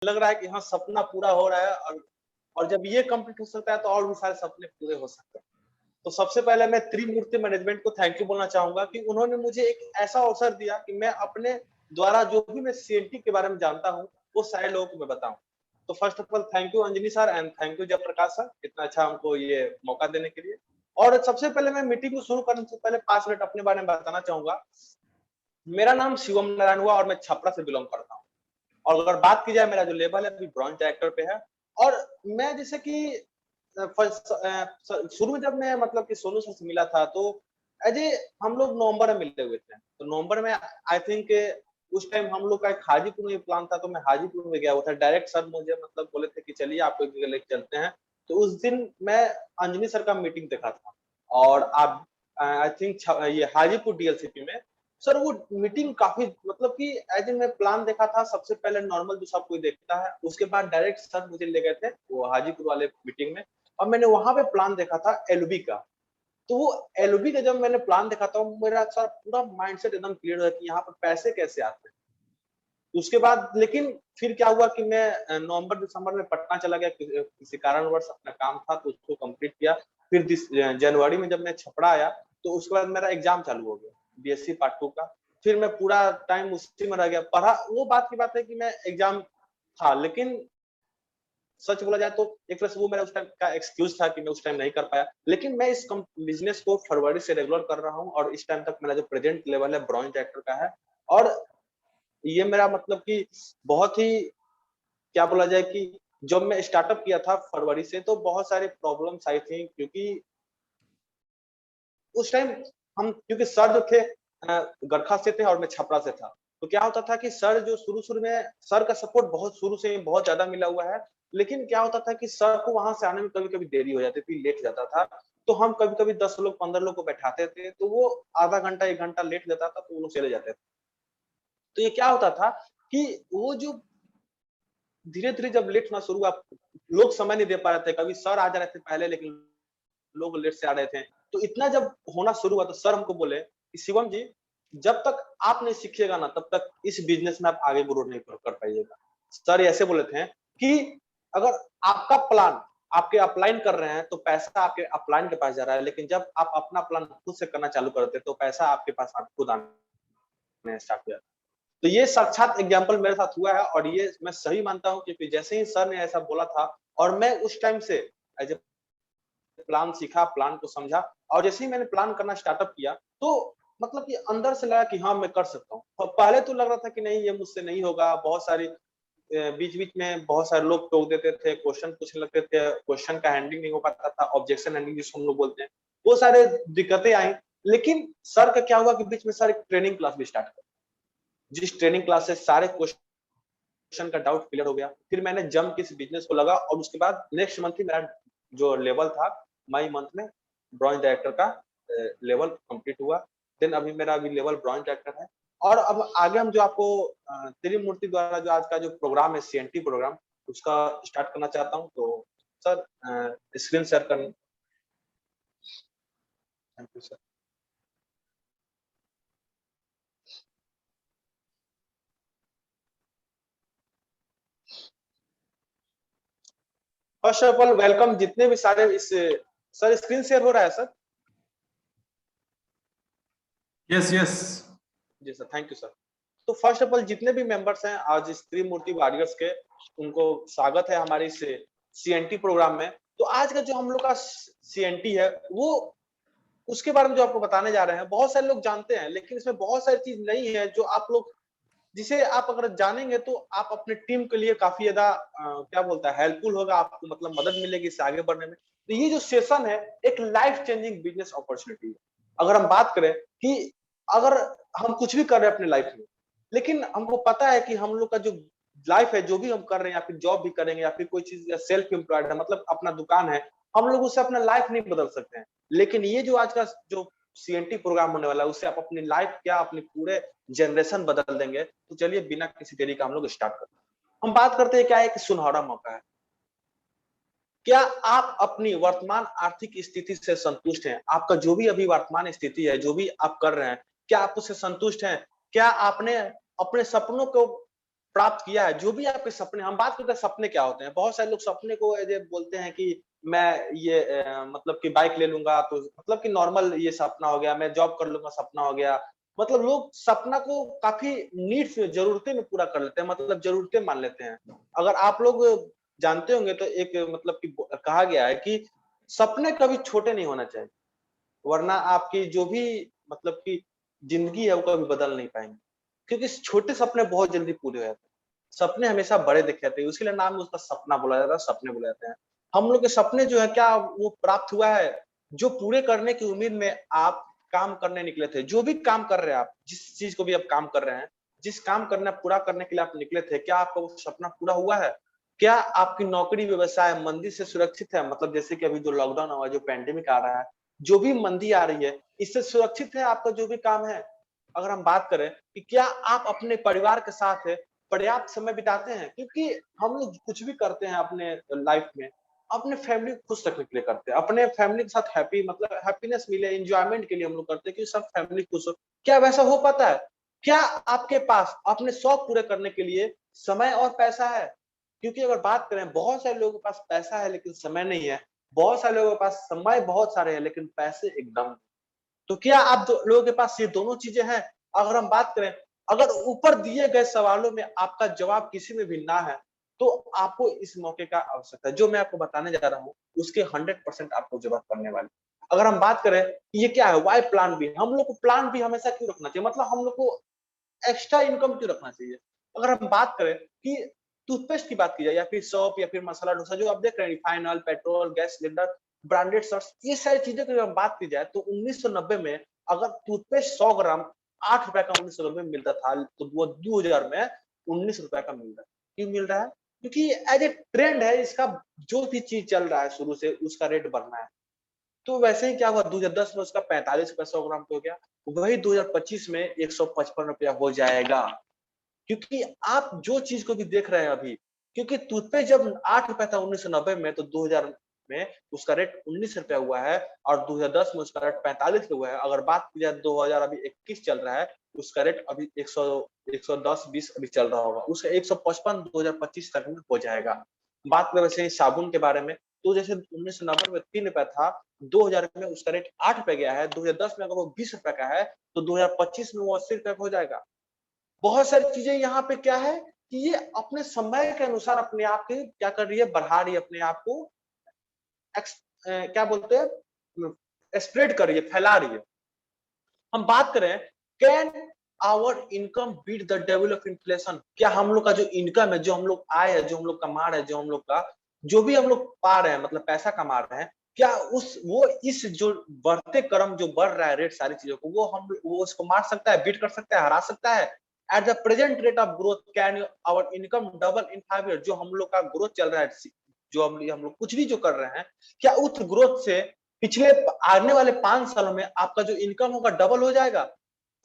लग रहा है कि हाँ सपना पूरा हो रहा है, और जब ये कंप्लीट हो सकता है तो और भी सारे सपने पूरे हो सकते हैं। तो सबसे पहले मैं त्रिमूर्ति मैनेजमेंट को थैंक यू बोलना चाहूंगा कि उन्होंने मुझे एक ऐसा अवसर दिया कि मैं अपने द्वारा जो भी मैं सीएनटी के बारे में जानता हूँ वो सारे लोगों को मैं बताऊं। तो first of all thank you Anjani sir and thank you Jayprakash sir, इतना अच्छा हमको ये मौका देने के लिए। और सबसे पहले मैं मीटिंग को शुरू करने से पहले 5 मिनट अपने बारे में बताना चाहूंगा। मेरा नाम शिवम नारायण हुआ और मैं छपरा से बिलोंग करता हूँ। और अगर बात की जाए मेरा जो लेवल है अभी ब्रॉन्ज डायरेक्टर पे है। और मैं जैसे कि शुरू में जब मैं मतलब कि सोनू सर से मिला था तो अजय हम लोग नवंबर में मिले हुए थे। तो नवंबर में आई थिंक उस टाइम हम लोग का एक हाजीपुर में प्लान था, तो मैं हाजीपुर में गया हुआ था। डायरेक्ट सर मुझे मतलब बोले थे कि चलिए आपको एक जगह लेके चलते हैं। तो उस दिन मैं अंजनी सर का मीटिंग देखा था, और आप आई थिंक ये हाजीपुर डीएलसीपी में सर वो मीटिंग काफी मतलब कि एज मैं प्लान देखा था सबसे पहले नॉर्मल जो सब कोई देखता है, उसके बाद डायरेक्ट सर मुझे ले गए थे वो हाजीपुर वाले मीटिंग में। और मैंने वहां पे प्लान देखा था एलबी का। तो वो एलबी का जब मैंने प्लान देखा था मेरा सर पूरा माइंडसेट एकदम क्लियर हुआ कि यहाँ पर पैसे कैसे आते हैं। उसके बाद लेकिन फिर क्या हुआ कि मैं नवंबर दिसंबर में पटना चला गया, किसी कारणवश अपना काम था तो उसको कंप्लीट किया। फिर जनवरी में जब मैं छपड़ा आया तो उसके बाद मेरा एग्जाम चालू हो गया बीएससी पार्ट 2 का। फिर मैं पूरा टाइम उसी में रह गया, पढ़ा। वो बात की बात है कि मैं एग्जाम था, लेकिन सच बोला जाए तो एक तरह से वो मेरा उस टाइम का एक्सक्यूज था कि मैं उस टाइम नहीं कर पाया। लेकिन मैं इस बिजनेस को फरवरी से रेगुलर कर रहा हूँ और इस टाइम तक मेरा जो प्रेजेंट लेवल है ब्रॉन्ज डायरेक्टर का है। और ये मेरा मतलब कि बहुत ही क्या बोला जाए कि जब मैं स्टार्टअप किया था फरवरी से तो बहुत सारे प्रॉब्लम्स आई थी, क्योंकि उस टाइम हम क्योंकि सर जो थे गरखा से थे और मैं छपरा से था। तो क्या होता था कि सर जो शुरू-शुरू में सर का सपोर्ट बहुत शुरू से बहुत ज्यादा मिला हुआ है। लेकिन क्या होता था कि सर को वहां से आने में कभी-कभी देरी हो जाती थी, लेट जाता था। तो हम कभी-कभी 10 लोग 15 लोग को बैठाते थे, तो वो आधा घंटा 1 घंटा लेट जाता था तो वो लोग चले जाते थे। तो ये क्या होता था कि वो जो धीरे-धीरे जब लेट होना शुरू हुआ, लोग समय नहीं दे पा रहे थे। कभी सर आ जा रहे थे पहले, लेकिन लोग लेट से आ रहे थे। तो इतना जब होना शुरू हुआ तो सर हमको बोले कि शिवम जी, जब तक आप नहीं सीखिएगा ना तब तक इस बिजनेस में आप आगे ग्रो नहीं कर पाइएगा। सर ऐसे बोले थे कि अगर आपका प्लान आपके अपलाइन कर रहे हैं तो पैसा आपके अपलाइन के पास जा रहा है, लेकिन जब आप अपना प्लान खुद से करना चालू करते तो पैसा आपके पास आप खुद आना स्टार्ट हो जाता। तो ये साक्षात एग्जाम्पल मेरे साथ हुआ है और ये मैं सही मानता हूँ, क्योंकि जैसे ही सर ने ऐसा बोला था और मैं उस टाइम से एज ए प्लान सीखा, प्लान को समझा, और जैसे ही मैंने प्लान करना स्टार्टअप किया तो मतलब कि अंदर से लगा कि हाँ मैं कर सकता हूँ। पहले तो लग रहा था कि नहीं ये मुझसे नहीं होगा, बहुत सारी बीच-बीच में बहुत सारे लोग टोक देते थे, क्वेश्चन पूछने लगते थे, क्वेश्चन का हैंडलिंग नहीं हो पाता था, ऑब्जेक्शन हैंडलिंग जिसको हम लोग बोलते हैं, वो सारे दिक्कतें आई। लेकिन सर का क्या हुआ कि बीच में सर एक ट्रेनिंग क्लास भी स्टार्ट कर, जिस ट्रेनिंग क्लास से सारे क्वेश्चन का डाउट क्लियर हो गया। फिर मैंने जंप किस बिजनेस को लगा और उसके बाद नेक्स्ट मंथ ही मेरा जो लेवल था मई मंथ में ब्रॉन्ज डायरेक्टर का लेवल कंप्लीट हुआ। देन अभी मेरा अभी लेवल ब्रॉन्ज डायरेक्टर है। और अब आगे हम जो आपको त्रिमूर्ति द्वारा जो आज का जो प्रोग्राम है सीएनटी प्रोग्राम, उसका स्टार्ट करना चाहता हूँ। तो सर स्क्रीन शेयर करना। Thank you sir. First of all welcome जितने भी सारे इस सर स्क्रीन शेयर हो रहा है सर? यस यस जी सर, थैंक यू सर। तो फर्स्ट ऑफ ऑल जितने भी मेंबर्स हैं आज इस त्रिमूर्ति वॉरियर्स के, उनको स्वागत है हमारे इस सीएनटी प्रोग्राम में। तो आज का जो हम लोग का सीएनटी है वो उसके बारे में जो आपको बताने जा रहे हैं, बहुत सारे लोग जानते हैं लेकिन इसमें बहुत सारी चीज नहीं है जो आप लोग जिसे आप अगर जानेंगे तो आप अपने टीम के लिए काफी ज्यादा क्या बोलता है हेल्पफुल होगा, आपको मतलब मदद मिलेगी इससे आगे बढ़ने में। तो ये जो सेशन है एक लाइफ चेंजिंग बिजनेस अपॉर्चुनिटी है। अगर हम बात करें कि अगर हम कुछ भी कर रहे हैं अपने लाइफ में, लेकिन हमको पता है कि हम लोग का जो लाइफ है जो भी हम कर रहे हैं या फिर जॉब भी करेंगे या फिर कोई चीज सेल्फ एम्प्लॉयड है मतलब अपना दुकान है, हम लोग उससे अपना लाइफ नहीं बदल सकते हैं। लेकिन ये जो आज का जो सीएनटी प्रोग्राम होने वाला है उससे आप अपनी लाइफ क्या अपने पूरे जनरेशन बदल देंगे। तो चलिए बिना किसी देरी का हम लोग स्टार्ट करते हैं। हम बात करते हैं क्या है कि सुनहरा मौका है। क्या आप अपनी वर्तमान आर्थिक स्थिति से संतुष्ट हैं? आपका जो भी अभी वर्तमान स्थिति है, जो भी आप कर रहे हैं, क्या आप उससे संतुष्ट हैं? क्या आपने अपने सपनों को प्राप्त किया है, जो भी आपके सपने, हम बात करते हैं सपने क्या होते हैं, बहुत सारे लोग सपने को ऐसे बोलते हैं कि मैं ये मतलब कि बाइक ले लूँगा तो मतलब कि नॉर्मल ये सपना हो गया, मैं जॉब कर लूँगा सपना हो गया। मतलब लोग सपना को काफ़ी नीड्स में, ज़रूरतें में पूरा कर लेते हैं, मतलब ज़रूरतें मान लेते हैं। अगर आप लोग जानते होंगे तो एक मतलब कि ब कहा गया है कि सपने कभी छोटे नहीं होना चाहिए, वरना आपकी जो भी मतलब कि ज़िंदगी है वो कभी बदल नहीं पाएँगे। क्योंकि छोटे सपने बहुत जल्दी पूरे हो जाते हैं। सपने हमेशा बड़े दिखे जाते हैं, उसके लिए नाम उसका सपना बोला जाता है, सपने बोले जाते हैं। हम लोग के सपने जो है क्या वो प्राप्त हुआ है, जो पूरे करने की उम्मीद में आप काम करने निकले थे। जो भी काम कर रहे हैं आप, जिस चीज़ को भी आप काम कर रहे हैं, जिस काम करना पूरा करने के लिए आप निकले थे, क्या आपका वो सपना पूरा हुआ है? क्या आपकी नौकरी, व्यवसाय मंदी से सुरक्षित है? मतलब जैसे कि अभी जो लॉकडाउन हुआ है, जो पैंडेमिक आ रहा है, जो भी मंदी आ रही है, इससे सुरक्षित है आपका जो भी काम है? अगर हम बात करें कि क्या आप अपने परिवार के साथ पर्याप्त समय बिताते हैं? क्योंकि हम लोग कुछ भी करते हैं अपने लाइफ में, अपने फैमिली को खुश रखने के लिए करते हैं। अपने फैमिली के साथ हैप्पी मतलब हैप्पीनेस मिले, एन्जॉयमेंट के लिए हम लोग करते हैं कि सब फैमिली खुश हो। क्या वैसा हो पाता है? क्या आपके पास अपने शौक पूरे करने के लिए समय और पैसा है? क्योंकि अगर बात करें, बहुत सारे लोगों के पास पैसा है लेकिन समय नहीं है। बहुत सारे लोगों के पास समय बहुत सारे हैं लेकिन पैसे एकदम। तो क्या आप दो लोगों के पास ये दोनों चीज़ें हैं? अगर हम बात करें, अगर ऊपर दिए गए सवालों में आपका जवाब किसी में भी ना है, तो आपको इस मौके का आवश्यकता है। जो मैं आपको बताने जा रहा हूँ, उसके 100% आपको जवाब करने वाले। अगर हम बात करें, कि ये क्या है? Why plan B? हम लोग को प्लान बी हमेशा क्यों रखना चाहिए? मतलब हम लोग को एक्स्ट्रा इनकम क्यों रखना चाहिए? अगर हम बात करें कि टूथपेस्ट की बात की जाए या फिर सोप या फिर मसाला डोसा जो आप देख रहे हैं, refined oil, petrol, gas cylinder, branded shirts, ये सारी चीज़ों की अगर बात की जाए तो 1990 में अगर टूथपेस्ट 100 ग्राम ₹8 का 1990 में मिलता था, तो वो 2000 में ₹19 का मिल रहा है। क्यों मिल रहा है? क्योंकि एज़ ए ट्रेंड है इसका, जो भी चीज़ चल रहा है शुरू से उसका रेट बढ़ना है। तो वैसे ही क्या हुआ, 2010 में उसका ₹45 100 ग्राम पे हो गया, वही 2025 में ₹155 हो जाएगा। क्योंकि आप जो चीज़ को भी देख रहे हैं अभी, क्योंकि टूथपेस्ट जब ₹8 था 1990 में, तो 2000 में उसका रेट ₹19 हुआ है और 2010 में उसका रेट ₹45 हुआ है। अगर बात की जाए 2000 अभी 21 चल रहा है, उसका रेट अभी 100 110-20 अभी चल रहा होगा। उसका 155 2025 तक में हो जाएगा। बात करें वैसे ही साबुन के बारे में, तो जैसे 1990 में ₹3 था, 2000 में उसका रेट ₹8 गया है, 2010 में अगर वो ₹20 का है, तो 2025 में वो ₹80 का हो जाएगा। बहुत सारी चीज़ें यहाँ पे क्या है कि ये अपने समय के अनुसार अपने आप के क्या कर रही है, बढ़ा रही है अपने आप को, क्या बोलते हैं, स्प्रेड कर रही है, फैला रही है। हम बात करें, can our income beat the level of inflation? क्या हम लोग का जो इनकम है, जो हम लोग आय है, जो हम लोग कमा रहे हैं, जो हम लोग का जो भी हम लोग पा रहे हैं मतलब पैसा कमा रहे हैं, क्या उस वो इस जो बढ़ते क्रम जो बढ़ रहा है रेट सारी चीज़ों को, वो उसको मार सकता है, बीट कर सकता है, हरा सकता है? At the present rate of growth can our income double in 5 year? जो हम लोग का ग्रोथ चल रहा है, जो हम लोग कुछ भी जो कर रहे हैं, क्या उस ग्रोथ से पिछले आने वाले 5 सालों में आपका जो इनकम होगा डबल हो जाएगा?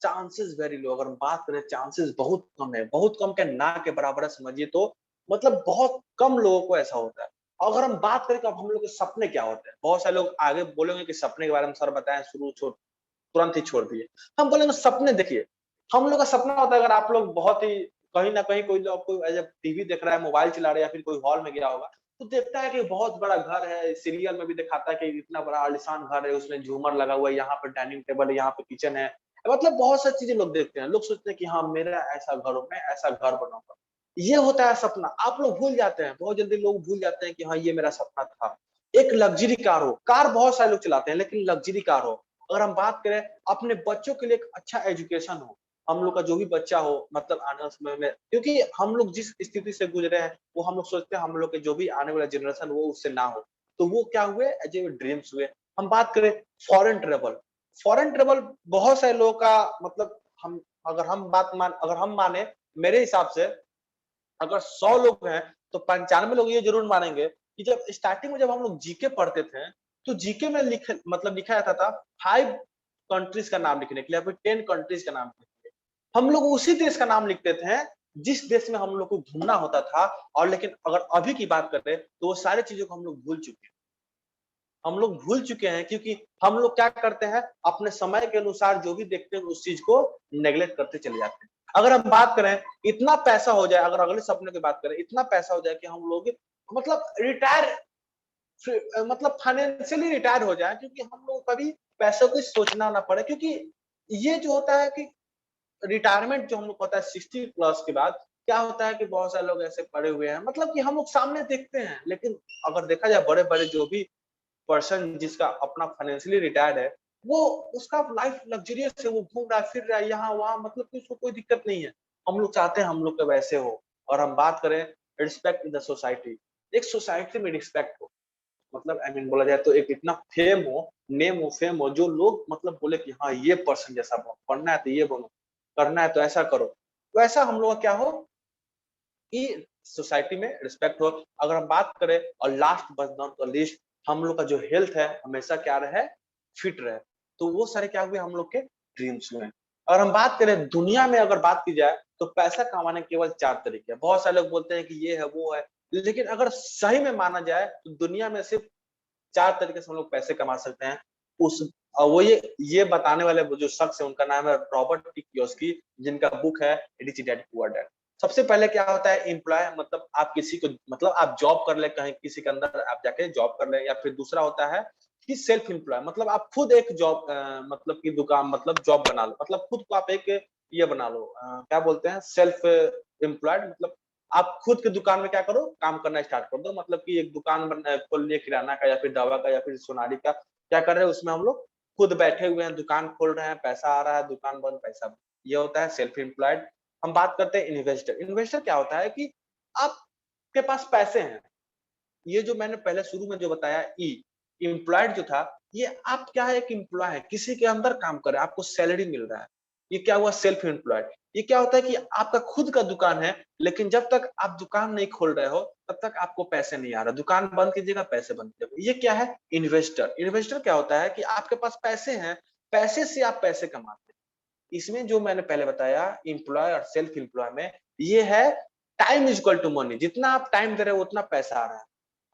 Chances very low. अगर हम बात करें, चांसेस बहुत कम है, बहुत कम क्या ना के बराबर है समझिए, तो मतलब बहुत कम लोगों को ऐसा होता है। अगर हम बात करें कि अब हम लोग के सपने क्या होते हैं, बहुत सारे लोग आगे बोलेंगे कि सपने के बारे में सर बताएं, शुरू छोड़ तुरंत ही छोड़ दिए। हम बोलेंगे सपने देखिए, हम लोग का सपना होता है, अगर आप लोग बहुत ही कहीं न कहीं कोई लोग कोई ऐसे टीवी देख रहा है, मोबाइल चला रहा है या फिर कोई हॉल में गया होगा, तो देखता है कि बहुत बड़ा घर है, सीरियल में भी दिखाता है कि इतना बड़ा आलीशान घर है, उसमें झूमर लगा हुआ है, यहाँ पे डाइनिंग टेबल है, यहाँ पे किचन है। मतलब बहुत सारी चीज़ें लोग देखते हैं। लोग सोचते हैं कि हाँ, मेरा ऐसा घर हो, मैं ऐसा घर बनाऊँगा। ये होता है सपना। आप लोग भूल जाते हैं, बहुत जल्दी लोग भूल जाते हैं कि हाँ, ये मेरा सपना था। एक लग्ज़री कार हो, कार बहुत सारे लोग चलाते हैं, लेकिन लग्ज़री कार हो। अगर हम बात करें, अपने बच्चों के लिए एक अच्छा एजुकेशन हो, हम लोग का जो भी बच्चा हो मतलब आने वाले समय में, क्योंकि हम लोग जिस स्थिति से गुजरे हैं, वो हम लोग सोचते हैं हम लोग के जो भी आने वाला जनरेशन वो उससे ना हो। तो वो क्या हुए, एज़ ए ड्रीम्स हुए। हम बात करें फॉरेन ट्रैवल बहुत सारे लोगों का मतलब हम अगर हम माने, मेरे हिसाब से अगर 100 लोग हैं, तो 95 लोग ये ज़रूर मानेंगे कि जब स्टार्टिंग में जब हम लोग जीके पढ़ते थे, तो जीके में लिखा जाता था 5 कंट्रीज़ का नाम लिखने के लिए या फिर 10 कंट्रीज़ का नाम लिखने के लिए। हम लोग उसी देश का नाम लिखते थे, जिस देश में हम लोग को घूमना होता था, और लेकिन अगर अभी की बात करें, तो वो सारी चीज़ों को हम लोग भूल चुके हैं। हम लोग भूल चुके हैं, क्योंकि हम लोग क्या करते हैं, अपने समय के अनुसार जो भी देखते हैं उस चीज को नेग्लेक्ट करते चले जाते हैं। अगर हम बात करें, इतना पैसा हो जाए, अगर अगले सपने की बात करें, इतना पैसा हो जाए कि हम लोग मतलब रिटायर, मतलब फाइनेंशियली रिटायर हो जाए, क्योंकि हम लोग कभी पैसों को सोचना ना पड़े। क्योंकि ये जो होता है कि रिटायरमेंट जो हम लोग को होता है 60 प्लस के बाद, क्या होता है कि बहुत सारे लोग ऐसे पड़े हुए हैं, मतलब कि हम लोग सामने देखते हैं, लेकिन अगर देखा जाए बड़े बड़े जो भी पर्सन जिसका अपना फाइनेंशियली रिटायर्ड है, वो उसका लाइफ लग्जरियस है, वो घूम रहा है, फिर रहा है यहाँ वहां, मतलब कि उसको कोई दिक्कत नहीं है। हम लोग चाहते हैं हम लोग के वैसे हो। और हम बात करें रिस्पेक्ट इन द सोसाइटी, एक सोसाइटी में रिस्पेक्ट हो, मतलब आई मीन बोला जाए तो एक इतना फेम हो, नेम हो, फेम हो, जो लोग मतलब बोले कि हाँ ये पर्सन जैसा बनो, पढ़ना है तो ये बनो, करना है तो ऐसा करो। वैसा हम लोग का क्या हो कि सोसाइटी में रिस्पेक्ट हो। अगर हम बात करें और last but not the least, हम लोग का जो हेल्थ है हमेशा क्या रहे, फिट रहे। तो वो सारे क्या हुए हम लोग के ड्रीम्स में। और हम बात करें दुनिया में, अगर बात की जाए तो पैसा कमाने के केवल 4 तरीके हैं। बहुत सारे लोग बोलते हैं कि ये है वो है, लेकिन अगर सही में माना जाए तो दुनिया में सिर्फ 4 तरीके से हम लोग पैसे कमा सकते हैं। उस वो ये बताने वाले वो जो शख्स है उनका नाम है रॉबर्ट टी कियोसाकी, जिनका बुक है रिच डैड पुअर डैड। सबसे पहले क्या होता है एम्प्लॉय, मतलब आप किसी को, मतलब आप जॉब कर ले कहीं किसी के अंदर आप जाके जॉब कर ले, या फिर दूसरा होता है कि सेल्फ एम्प्लॉय, मतलब आप खुद एक जॉब, मतलब की दुकान, मतलब जॉब बना लो, मतलब खुद को आप एक ये बना लो, क्या बोलते हैं, सेल्फ एम्प्लॉयड, मतलब आप खुद की दुकान में क्या करो, काम करना स्टार्ट कर दो। मतलब कि एक दुकान खोल लिए किराना का या फिर दवा का या फिर सोनारी का, क्या कर रहे हैं उसमें हम लोग खुद बैठे हुए हैं, दुकान खोल रहे हैं, पैसा आ रहा है, दुकान बंद, पैसा बंद। ये होता है सेल्फ एम्प्लॉयड। हम बात करते हैं इन्वेस्टर। इन्वेस्टर क्या होता है कि आपके पास पैसे हैं, ये जो मैंने पहले शुरू में जो बताया ई एम्प्लॉयड जो था, ये आप क्या है, एक एम्प्लॉय है, किसी के अंदर काम कर रहे हैं, आपको सैलरी मिल रहा है। ये क्या हुआ, सेल्फ एम्प्लॉयड। ये क्या होता है कि आपका खुद का दुकान है, लेकिन जब तक आप दुकान नहीं खोल रहे हो तब तक आपको पैसे नहीं आ रहा, दुकान बंद कीजिएगा पैसे बंद कीजिएगा। ये क्या है, इन्वेस्टर। इन्वेस्टर क्या होता है कि आपके पास पैसे हैं, पैसे से आप पैसे कमाते हैं। इसमें जो मैंने पहले बताया एम्प्लॉय और सेल्फ एम्प्लॉय में, ये है time is equal to money, जितना आप टाइम दे रहे हो उतना पैसा आ रहा है।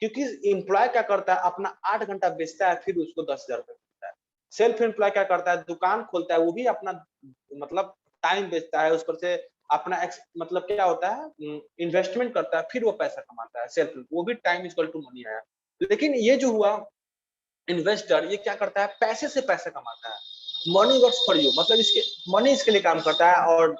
क्योंकि एम्प्लॉय क्या करता है, अपना 8 घंटा बेचता है, फिर उसको 10,000 रुपए मिलता है। सेल्फ एम्प्लॉय क्या करता है, दुकान खोलता है, वो भी अपना मतलब टाइम बेचता है, उस पर से अपना मतलब क्या होता है, इन्वेस्टमेंट करता है, फिर वो पैसा कमाता है। सेल्फ वो भी time is equal to money आया। लेकिन ये जो हुआ इन्वेस्टर, ये क्या करता है, पैसे से पैसा कमाता है। मनी वर्क्स फॉर यू, मतलब इसके मनी इसके लिए काम करता है। और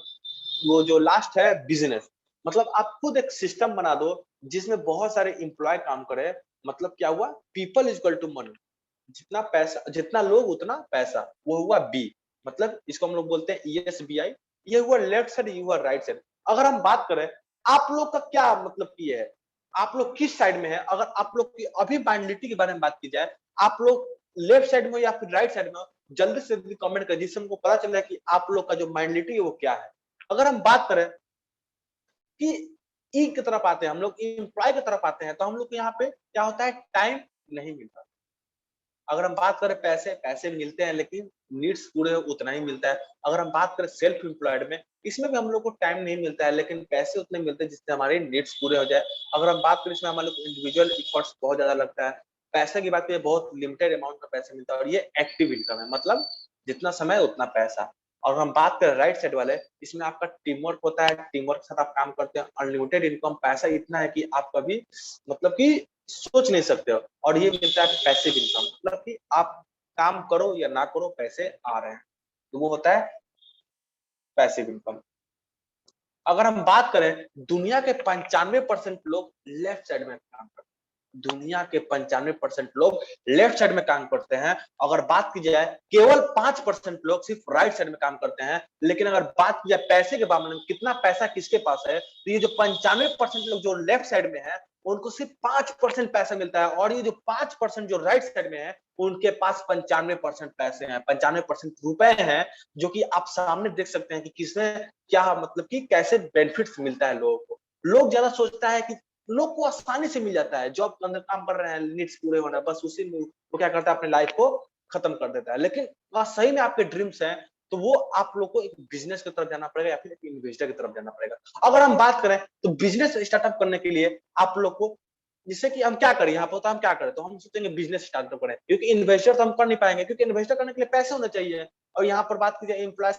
वो जो लास्ट है बिजनेस, मतलब आप खुद एक सिस्टम बना दो जिसमें बहुत सारे एम्प्लॉय काम करे। मतलब क्या हुआ, people is equal to money, जितना पैसा, जितना लोग उतना पैसा, वो हुआ बी। मतलब इसको हम लोग बोलते हैं ESBI। ये हुआ लेफ्ट साइड, ये हुआ राइट साइड। अगर हम बात करें आप लोग का क्या मतलब ये है, आप लोग किस साइड में है, अगर आप लोग की अभी माइनॉरिटी के बारे में बात की जाए, आप लोग लेफ्ट साइड में या फिर राइट साइड में, जल्दी से जल्दी कमेंट करें, जिससे हमको पता चल रहा है कि आप लोग का जो माइनॉरिटी है वो क्या है। अगर हम बात करें कि ई की तरफ आते हैं, हम लोग एम्प्लॉय की तरफ आते हैं, तो हम लोग को यहाँ पे क्या होता है, टाइम नहीं मिलता। अगर हम बात करें पैसे, पैसे मिलते हैं लेकिन नीड्स पूरे उतना ही मिलता है। अगर हम बात करें सेल्फ एम्प्लॉयड में, इसमें भी हम लोग को टाइम नहीं मिलता है, लेकिन पैसे उतने मिलते हैं जिससे हमारे नीड्स पूरे हो जाए। अगर हम बात करें इसमें हमारे को इंडिविजुअल इफर्ट्स बहुत ज्यादा लगता है। पैसे की बात करें, बहुत लिमिटेड अमाउंट का पैसा मिलता है, और ये एक्टिव इनकम है, मतलब जितना समय उतना पैसा। और हम बात करें राइट साइड वाले, इसमें आपका टीम वर्क होता है, टीम वर्क के साथ आप काम करते हैं, अनलिमिटेड इनकम, पैसा इतना है कि आप कभी मतलब कि सोच नहीं सकते हो। और ये मिलता है पैसिव इनकम, मतलब कि आप काम करो या ना करो पैसे आ रहे हैं, तो वो होता है पैसिव इनकम। अगर हम बात करें, दुनिया के 95% लोग लेफ्ट साइड में काम करते हैं, दुनिया के 95% लोग लेफ्ट साइड में काम करते हैं। अगर बात की जाए, केवल 5% लोग सिर्फ राइट साइड में काम करते हैं। लेकिन अगर बात की जाए पैसे के मामले में, कितना पैसा किसके पास है, तो ये जो 95% लोग जो लेफ्ट साइड में है, उनको सिर्फ 5% पैसा मिलता है। और ये जो 5% जो राइट साइड में है, उनके पास 95% पैसे हैं, 95% रुपए हैं, जो कि आप सामने देख सकते हैं कि किसमें क्या मतलब कि कैसे बेनिफिट्स मिलता है लोगों को। लोग ज्यादा सोचता है कि लोग को आसानी से मिल जाता है, जॉब के अंदर काम कर रहे हैं, नीड्स पूरे होना, बस उसी में वो क्या करता है, अपनी लाइफ को खत्म कर देता है। लेकिन सही में आपके ड्रीम्स हैं, तो वो आप लोग को एक बिजनेस की तरफ जाना पड़ेगा या फिर एक इन्वेस्टर की तरफ जाना पड़ेगा। अगर हम बात करें तो बिजनेस स्टार्टअप करने के लिए आप लोग को जिससे कि हम क्या करें, यहाँ पे होता है हम क्या करें, तो हम सोचेंगे बिजनेस स्टार्ट करें, क्योंकि इन्वेस्टर तो हम कर नहीं पाएंगे, क्योंकि इन्वेस्टर करने के लिए पैसे होना चाहिए। और यहाँ पर बात की जाए एम्प्लॉय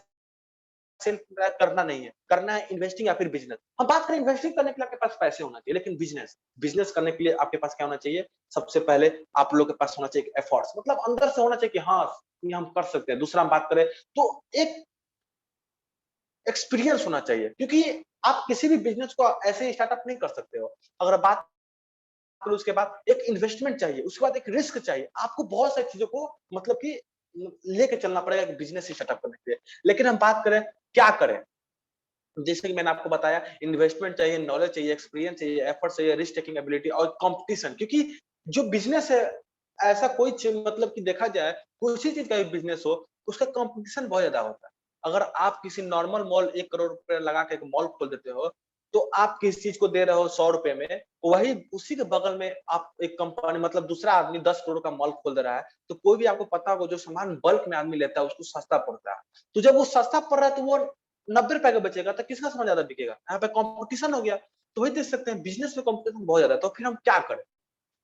सेल्फ करना नहीं है, करना है इन्वेस्टिंग या फिर बिजनेस। हम बात करें इन्वेस्टिंग करने के लिए आपके पास पैसे होना चाहिए, लेकिन बिजनेस बिजनेस करने के लिए आपके पास क्या होना चाहिए? सबसे पहले आप लोग के पास होना चाहिए एफर्ट्स, मतलब अंदर से होना चाहिए कि हाँ ये हम कर सकते हैं। दूसरा हम बात करें तो एक एक्सपीरियंस होना चाहिए, क्योंकि आप किसी भी बिजनेस को ऐसे ही स्टार्टअप नहीं कर सकते हो। अगर बात करो उसके बाद एक इन्वेस्टमेंट चाहिए, उसके बाद एक रिस्क चाहिए, आपको बहुत सारी चीजों को मतलब कि लेके चलना पड़ेगा बिजनेस स्टार्टअप करने के लिए। लेकिन हम बात करें क्या करें, जैसे कि मैंने आपको बताया, इन्वेस्टमेंट चाहिए, नॉलेज चाहिए, एक्सपीरियंस चाहिए, एफर्ट चाहिए, रिस्क टेकिंग एबिलिटी और कंपटीशन। क्योंकि जो बिजनेस है, ऐसा कोई मतलब कि देखा जाए किसी चीज का भी बिजनेस हो, उसका कंपटीशन बहुत ज्यादा होता है। अगर आप किसी नॉर्मल मॉल 1 करोड़ रुपए लगा के एक मॉल खोल देते हो, तो आप किस चीज को दे रहे हो 100 रुपए में, वही उसी के बगल में आप एक कंपनी मतलब दूसरा आदमी 10 करोड़ का मॉल खोल दे रहा है, तो कोई भी आपको पता होगा जो सामान बल्क में आदमी लेता है उसको सस्ता पड़ता है। तो जब वो सस्ता पड़ रहा है तो वो 90 रुपए का बेचेगा, तो किसका सामान ज्यादा बिकेगा? यहाँ पे कंपटीशन हो गया। तो वही देख सकते हैं बिजनेस में कंपटीशन बहुत ज्यादा है, तो फिर हम क्या करें?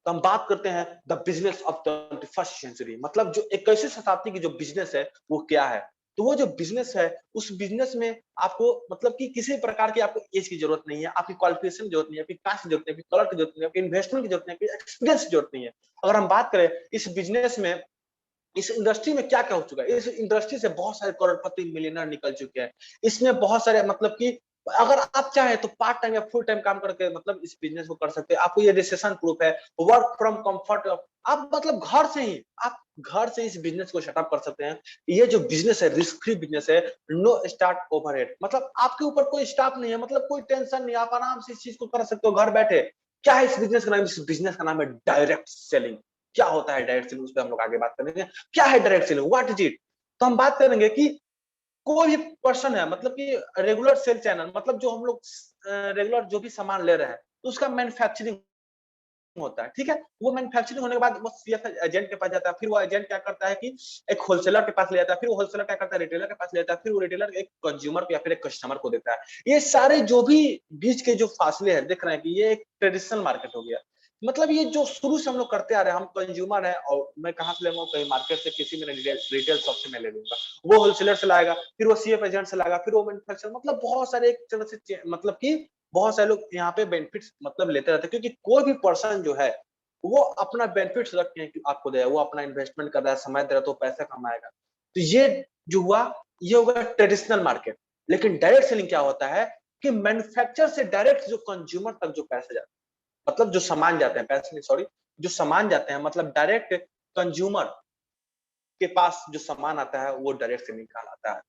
तो हम बात करते हैं the business of 21st century, मतलब जो 21वीं शताब्दी की जो बिजनेस है वो क्या है। तो वो जो बिजनेस है, उस बिजनेस में आपको मतलब कि किसी प्रकार की आपको एज की जरूरत नहीं है, आपकी क्वालिफिकेशन की जरूरत नहीं है, आपकी कास्ट की जरूरत नहीं है, आपकी कलर की जरूरत नहीं है, आपकी इन्वेस्टमेंट की जरूरत नहीं है, आपकी एक्सपीरियंस की जरूरत नहीं है। अगर हम बात करें इस बिजनेस में, इस इंडस्ट्री में क्या क्या हो चुका है, इस इंडस्ट्री से बहुत सारे करोड़पति मिलियनर निकल चुके हैं। इसमें बहुत सारे मतलब कि अगर आप चाहे तो पार्ट टाइम या फुल टाइम काम करके मतलब इस बिजनेस को कर सकते हैं। आपको ये रिसेशन प्रूफ है, वर्क फ्रॉम कंफर्ट, आप मतलब घर से ही आप घर से इस बिजनेस को सेटअप कर सकते हैं। ये जो बिजनेस है रिस्क फ्री बिजनेस है, नो स्टार्ट ओवरहेड, मतलब आपके ऊपर कोई स्टाफ नहीं है, मतलब कोई टेंशन नहीं, आप आराम से इस चीज को कर सकते हो घर बैठे। क्या है इस बिजनेस का नाम? इस बिजनेस का नाम है डायरेक्ट सेलिंग। क्या होता है डायरेक्ट सेलिंग, उस पर हम लोग आगे बात करेंगे। क्या है direct selling, what is it? तो हम बात करेंगे कि कोई भी पर्सन है, मतलब कि रेगुलर सेल चैनल, मतलब जो हम लोग रेगुलर जो भी सामान ले रहे हैं, तो उसका मैन्युफैक्चरिंग होता है, ठीक है। वो मैन्युफैक्चरिंग होने के बाद वो सीएफ एजेंट के पास जाता है, फिर वो एजेंट क्या करता है कि एक होलसेलर के पास ले जाता है, फिर वो होलसेलर क्या करता है रिटेलर के पास ले जाता है, फिर वो रिटेलर एक कंज्यूमर को या फिर एक कस्टमर को देता है। ये सारे जो भी बीच के जो फासले हैं, देख रहे हैं कि ये एक ट्रेडिशनल मार्केट हो गया। मतलब ये जो शुरू से हम लोग करते आ रहे हैं, हम कंज्यूमर है और मैं कहाँ से लेंगे, कहीं मार्केट से, किसी में रिटेल शॉप से मैं ले लूंगा, वो होलसेलर से लाएगा, फिर वो सीएफ एजेंट से लाएगा, फिर वो मैन्युफैक्चरर, मतलब बहुत सारे एक तरह से मतलब कि बहुत सारे लोग यहाँ पे बेनिफिट्स मतलब लेते रहते हैं, क्योंकि कोई भी पर्सन जो है वो अपना बेनिफिट्स रख के आपको दे, वो अपना इन्वेस्टमेंट कर रहा है, समय दे रहा है, तो पैसा कमाएगा। तो ये जो हुआ, ये होगा ट्रेडिशनल मार्केट। लेकिन डायरेक्ट सेलिंग क्या होता है कि मैन्युफैक्चर से डायरेक्ट जो कंज्यूमर तक जो पैसे जाते हैं, मतलब जो सामान जाते हैं, पैसे नहीं सॉरी, जो सामान जाते हैं, मतलब डायरेक्ट कंज्यूमर के पास जो सामान आता है वो डायरेक्ट सेलिंग कहलाता है।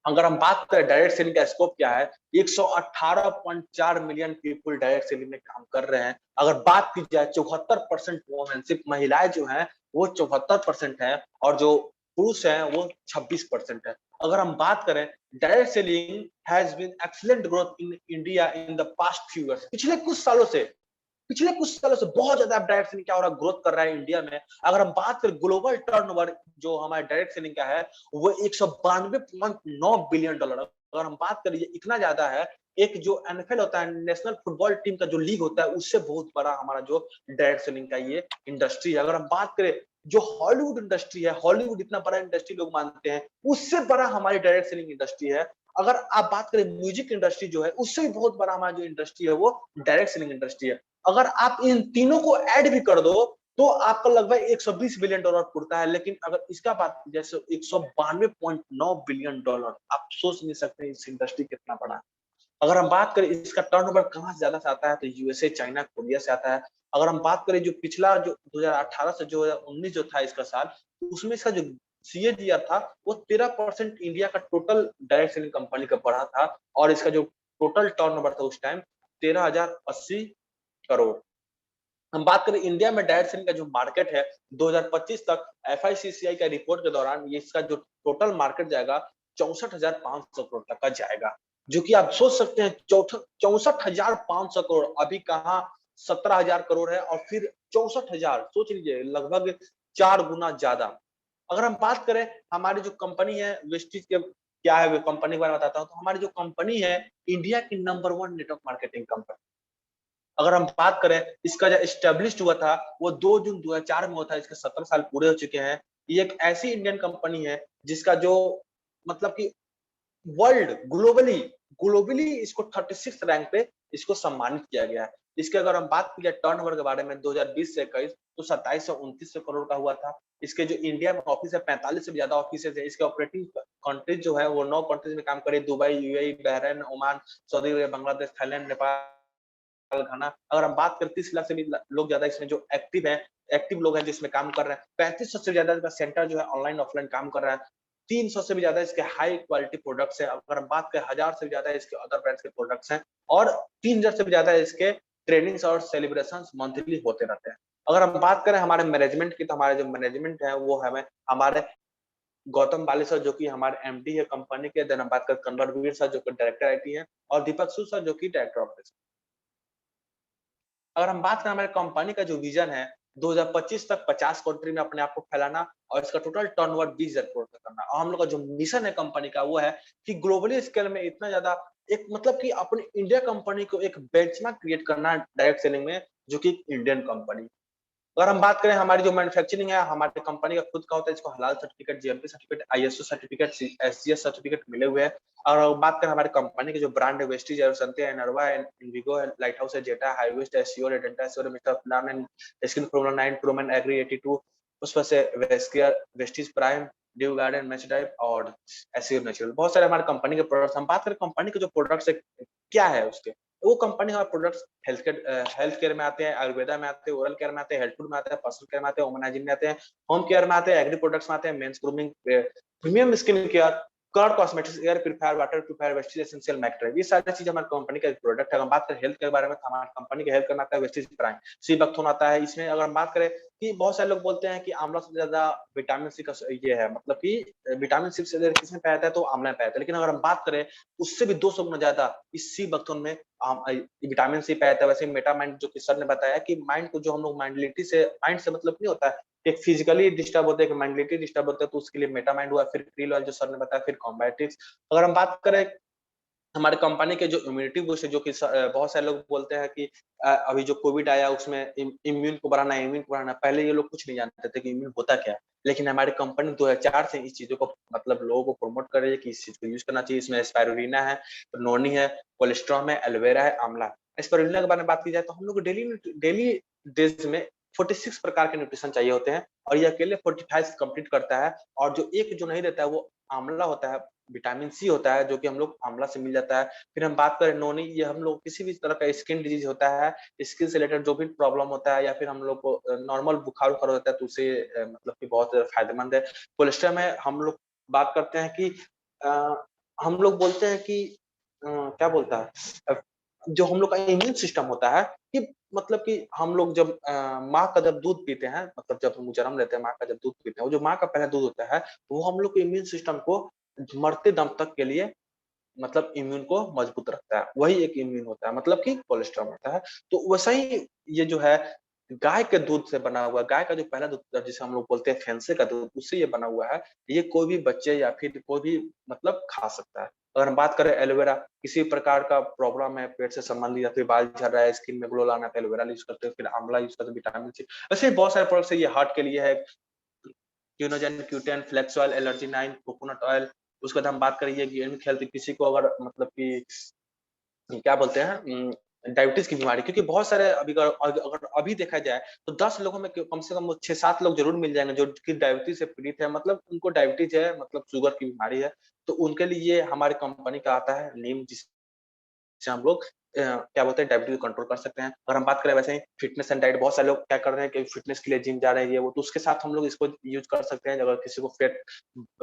अगर हम बात करें डायरेक्ट सेलिंग का स्कोप क्या है, 118.4 मिलियन पीपल डायरेक्ट सेलिंग में काम कर रहे हैं। अगर बात की जाए 74% वोमेन, सिर्फ महिलाएं जो हैं वो 74% है, और जो पुरुष हैं वो 26% है। अगर हम बात करें direct selling has been excellent growth in India in the past few years, पिछले कुछ सालों से बहुत ज्यादा डायरेक्ट सेलिंग क्या हो रहा है, ग्रोथ कर रहा है इंडिया में। अगर हम बात करें ग्लोबल टर्नओवर जो हमारे डायरेक्ट सेलिंग का है, वो 192.9 बिलियन डॉलर। अगर हम बात करें इतना ज्यादा है, एक जो एनएफएल होता है, नेशनल फुटबॉल टीम का जो लीग होता है, उससे बहुत बड़ा हमारा जो डायरेक्ट सेलिंग का ये इंडस्ट्री है। अगर हम बात करें जो हॉलीवुड इंडस्ट्री है, हॉलीवुड इतना बड़ा इंडस्ट्री लोग मानते हैं, उससे बड़ा हमारी डायरेक्ट सेलिंग इंडस्ट्री है। अगर आप बात करें म्यूजिक इंडस्ट्री जो है, उससे भी बहुत बड़ा हमारा जो इंडस्ट्री है वो डायरेक्ट सेलिंग इंडस्ट्री है। अगर आप इन तीनों को ऐड भी कर दो तो आपका लगभग 120 बिलियन डॉलर पुरता है। लेकिन अगर इसका बात जैसे 192.9 बिलियन डॉलर, आप सोच नहीं सकते इस इंडस्ट्री कितना बड़ा है। अगर हम बात करें इसका टर्नओवर कहाँ से ज्यादा से आता है, तो यूएसए, चाइना, कोरिया से आता है। अगर हम बात करें जो पिछला जो 2018 से जो 2019 जो था इसका साल, उसमें इसका जो सीएजीआर था वो 13% इंडिया का टोटल डायरेक्ट सेलिंग कंपनी का बढ़ा था। और इसका जो टोटल टर्नओवर था उस टाइम 13,080 करोड़। हम बात करें इंडिया में डायरेक्ट सेलिंग का जो मार्केट है 2025 तक एफआईसीसीआई का रिपोर्ट के दौरान, ये इसका जो टोटल मार्केट जाएगा 64,500 करोड़ तक का जाएगा। जो कि आप सोच सकते हैं 64,500 करोड़, अभी कहाँ 17,000 करोड़ है, और फिर 64,000, सोच लीजिए लगभग 4 गुना ज्यादा। अगर हम बात करें हमारी जो कंपनी है वेस्टिज के, क्या है कंपनी के बारे में बताता हूँ, तो हमारी जो कंपनी है इंडिया की नंबर 1 नेटवर्क मार्केटिंग कंपनी। अगर हम बात करें इसका जो एस्टेब्लिश हुआ था वो 2 जून 2004 में हुआ था, इसके 17 साल पूरे हो चुके हैं। ये एक ऐसी इंडियन कंपनी है जिसका जो मतलब कि वर्ल्ड ग्लोबली ग्लोबली इसको 36 रैंक पे इसको सम्मानित किया गया है। इसके अगर हम बात की जाए टर्नओवर के बारे में 2020 से 21 तो 2729 करोड़ का हुआ था। इसके जो इंडिया में ऑफिस है 45 से भी ज्यादा ऑफिसेज है। इसके ऑपरेटिंग कंट्रीज जो है वो 9 कंट्रीज में काम करे, Dubai, UAE, Bahrain, Oman, Saudi Arab, Bangladesh, Thailand, Nepal, Ghana. अगर हम बात करें 30 लाख से भी लोग ज्यादा इसमें जो एक्टिव लोग हैं जिसमें काम कर रहे हैं। 3500 से ज्यादा इसका सेंटर जो है ऑनलाइन ऑफलाइन काम कर रहा है। 300 से भी ज्यादा इसके हाई क्वालिटी प्रोडक्ट्स हैं। अगर हम बात करें 1000 से भी ज्यादा इसके अदर ब्रांड्स के प्रोडक्ट्स हैं और 3000 से भी ज्यादा इसके ट्रेनिंग्स और सेलिब्रेशंस मंथली होते रहते हैं। अगर हम बात करें हमारे मैनेजमेंट की तो हमारे जो मैनेजमेंट है वो हमें हमारे गौतम बाली सर जो कि हमारे एमडी है कंपनी के। देन हम बात करें कन्वरवीर सर जो कि डायरेक्टर आईटी है और दीपक सू सर जो कि डायरेक्टर ऑपरेशन। अगर हम बात करें हमारे कंपनी का जो विजन है 2025 तक 50 कंट्री में अपने आप को फैलाना और इसका टोटल टर्नओवर 20,000 करोड़ तक करना। और हम लोग का जो मिशन है कंपनी का वो है कि ग्लोबली स्केल में इतना ज्यादा एक मतलब कि अपनी इंडिया कंपनी को एक बेंचमार्क क्रिएट करना डायरेक्ट सेलिंग में, जो कि इंडियन कंपनी। अगर हम बात करें हमारी जो मैन्युफैक्चरिंग है हमारे कंपनी का खुद का होता है, इसको हलाल certificate, GMP certificate, ISO certificate, SGS certificate मिले हुए हैं। और बात करें हमारे कंपनी के जो ब्रांड है वेस्टीज है, संते है, नरवा है, इंडिगो है, लाइट हाउस है, जेटा है, हाईवेस्ट है, श्योर है, डेल्टा है, मिस्टर प्लान है, स्किन प्रोमो 9 प्रोमन एग्री 82, उस पर से वेस्कियर, Vestige prime, dew garden, match type और एसियर नेचुरल। बहुत सारे हमारे कंपनी के प्रोडक्ट्स। हम बात करें कंपनी के जो प्रोडक्ट्स है क्या है उसके, वो कंपनी हमारे प्रोडक्ट्स हेल्थ केयर में आते हैं, आयुर्वेदा में आते हैं, ओरल केयर में आते हैं, हेल्थ फूड में आते हैं, पर्सनल केयर में आते हैं, वुमन हाइजीन में आते हैं, होम केयर में आते हैं, एग्री प्रोडक्ट्स में आते हैं, men's grooming, premium skin care, colour cosmetics, air purifier, water purifier, Vestige essential मैक्टर। ये सारी चीज हमारी कंपनी का प्रोडक्ट है। हम बात करें हेल्थ के बारे में तो हमारी कंपनी का हेल्थ करना आता है वेस्टीज प्राइम, सी बक्थोन आता है इसमें। अगर हम बात करें कि बहुत सारे लोग बोलते हैं कि आंवला से ज्यादा विटामिन सी का ये है, मतलब कि विटामिन सी से किसमें पाया जाता है तो आंवला में पाया जाता है। लेकिन अगर हम बात करें उससे भी 200 गुना ज्यादा इस सी बक्थोन में विटामिन सी पाया जाता है। वैसे मेटा माइंड जो कि सर ने बताया कि माइंड को जो हम लोग माइंड से मतलब नहीं होता है, एक फिजिकली डिस्टर्ब होता है, एक मेंटली डिस्टर्ब होता है, तो उसके लिए मेटा माइंड हुआ, फिर क्रील ऑयल जो सर ने बताया, फिर कॉम्बायोटिक्स। अगर हम बात करें हमारे कंपनी के जो इम्यूनिटी बूस्ट है, जो कि बहुत सारे लोग बोलते हैं कि अभी जो कोविड आया उसमें इम्यून को बढ़ाना है, इम्यून को बढ़ाना। पहले ये लोग कुछ नहीं जानते थे कि इम्यून होता क्या है, लेकिन हमारी कंपनी 2004 से इस चीजों को मतलब लोगों को प्रमोट कर रही है कि इस चीज को यूज करना चाहिए। इसमें स्पाइरुलिना है, नोनी है, कोलेस्ट्रॉम है, एलोवेरा है, आंवला है। स्पाइरुलिना के बारे में बात की जाए तो हम लोग डेली डेली डेज में 46 प्रकार के न्यूट्रिशन चाहिए होते हैं और ये अकेले 45 कंप्लीट करता है। और जो एक जो नहीं देता है वो आंवला होता है, विटामिन सी होता है, जो कि हम लोग आंवला से मिल जाता है। फिर हम बात करें नोनी, ये हम लोग किसी भी तरह का स्किन डिजीज होता है, स्किन से रिलेटेड जो भी प्रॉब्लम होता है या फिर हम लोग को नॉर्मल बुखार उखार होता है तो उसे मतलब कि बहुत फायदेमंद है। कोलेस्ट्रॉल में हम लोग बात करते हैं कि अ, हम लोग बोलते हैं कि क्या बोलता है जो हम लोग का इम्यून सिस्टम होता है कि मतलब कि हम लोग जब माँ का जब दूध पीते हैं, मतलब जब हम जन्म लेते हैं माँ का जब दूध पीते हैं, वो जो माँ का पहला दूध होता है वो हम लोग के इम्यून सिस्टम को मरते दम तक के लिए मतलब इम्यून को मजबूत रखता है। वही एक इम्यून होता है, मतलब कि कोलेस्ट्रॉल होता है। तो वैसा ही ये जो है गाय के दूध से बना हुआ, गाय का जो पहला दूध जिसे हम लोग बोलते हैं फैंसे का दूध, उससे ये बना हुआ है। ये कोई भी बच्चे या फिर कोई भी मतलब खा सकता है। अगर हम बात करें एलोवेरा, किसी प्रकार का प्रॉब्लम है पेट से संबंधित या फिर बाल झड़ रहा है, स्किन में ग्लो लाना है तो एलोवेरा यूज करते हैं। फिर आंवला यूज करते हैं विटामिन सी। वैसे बहुत सारे प्रोडक्ट्स है, ये हार्ट के लिए है, क्यूनोजन, क्यूटेन, flax oil, allergy 9, coconut oil. उसके बाद हम बात करेंगे गेन हेल्थ, किसी को अगर मतलब कि क्या बोलते हैं डायबिटीज की बीमारी, क्योंकि बहुत सारे अभी अगर अभी देखा जाए तो 10 लोगों में कम से कम 6-7 लोग जरूर मिल जाएंगे जो कि डायबिटीज से पीड़ित है, मतलब उनको डायबिटीज है, मतलब शुगर की बीमारी है। तो उनके लिए हमारी कंपनी का आता है नीम, से हम लोग क्या बोलते हैं डायबिटीज कंट्रोल कर सकते हैं। अगर हम बात करें वैसे ही फिटनेस एंड डाइट, बहुत सारे लोग क्या कर रहे हैं कि फिटनेस के लिए जिम जा रहे हैं ये वो, तो उसके साथ हम लोग इसको यूज कर सकते हैं। अगर किसी को फेट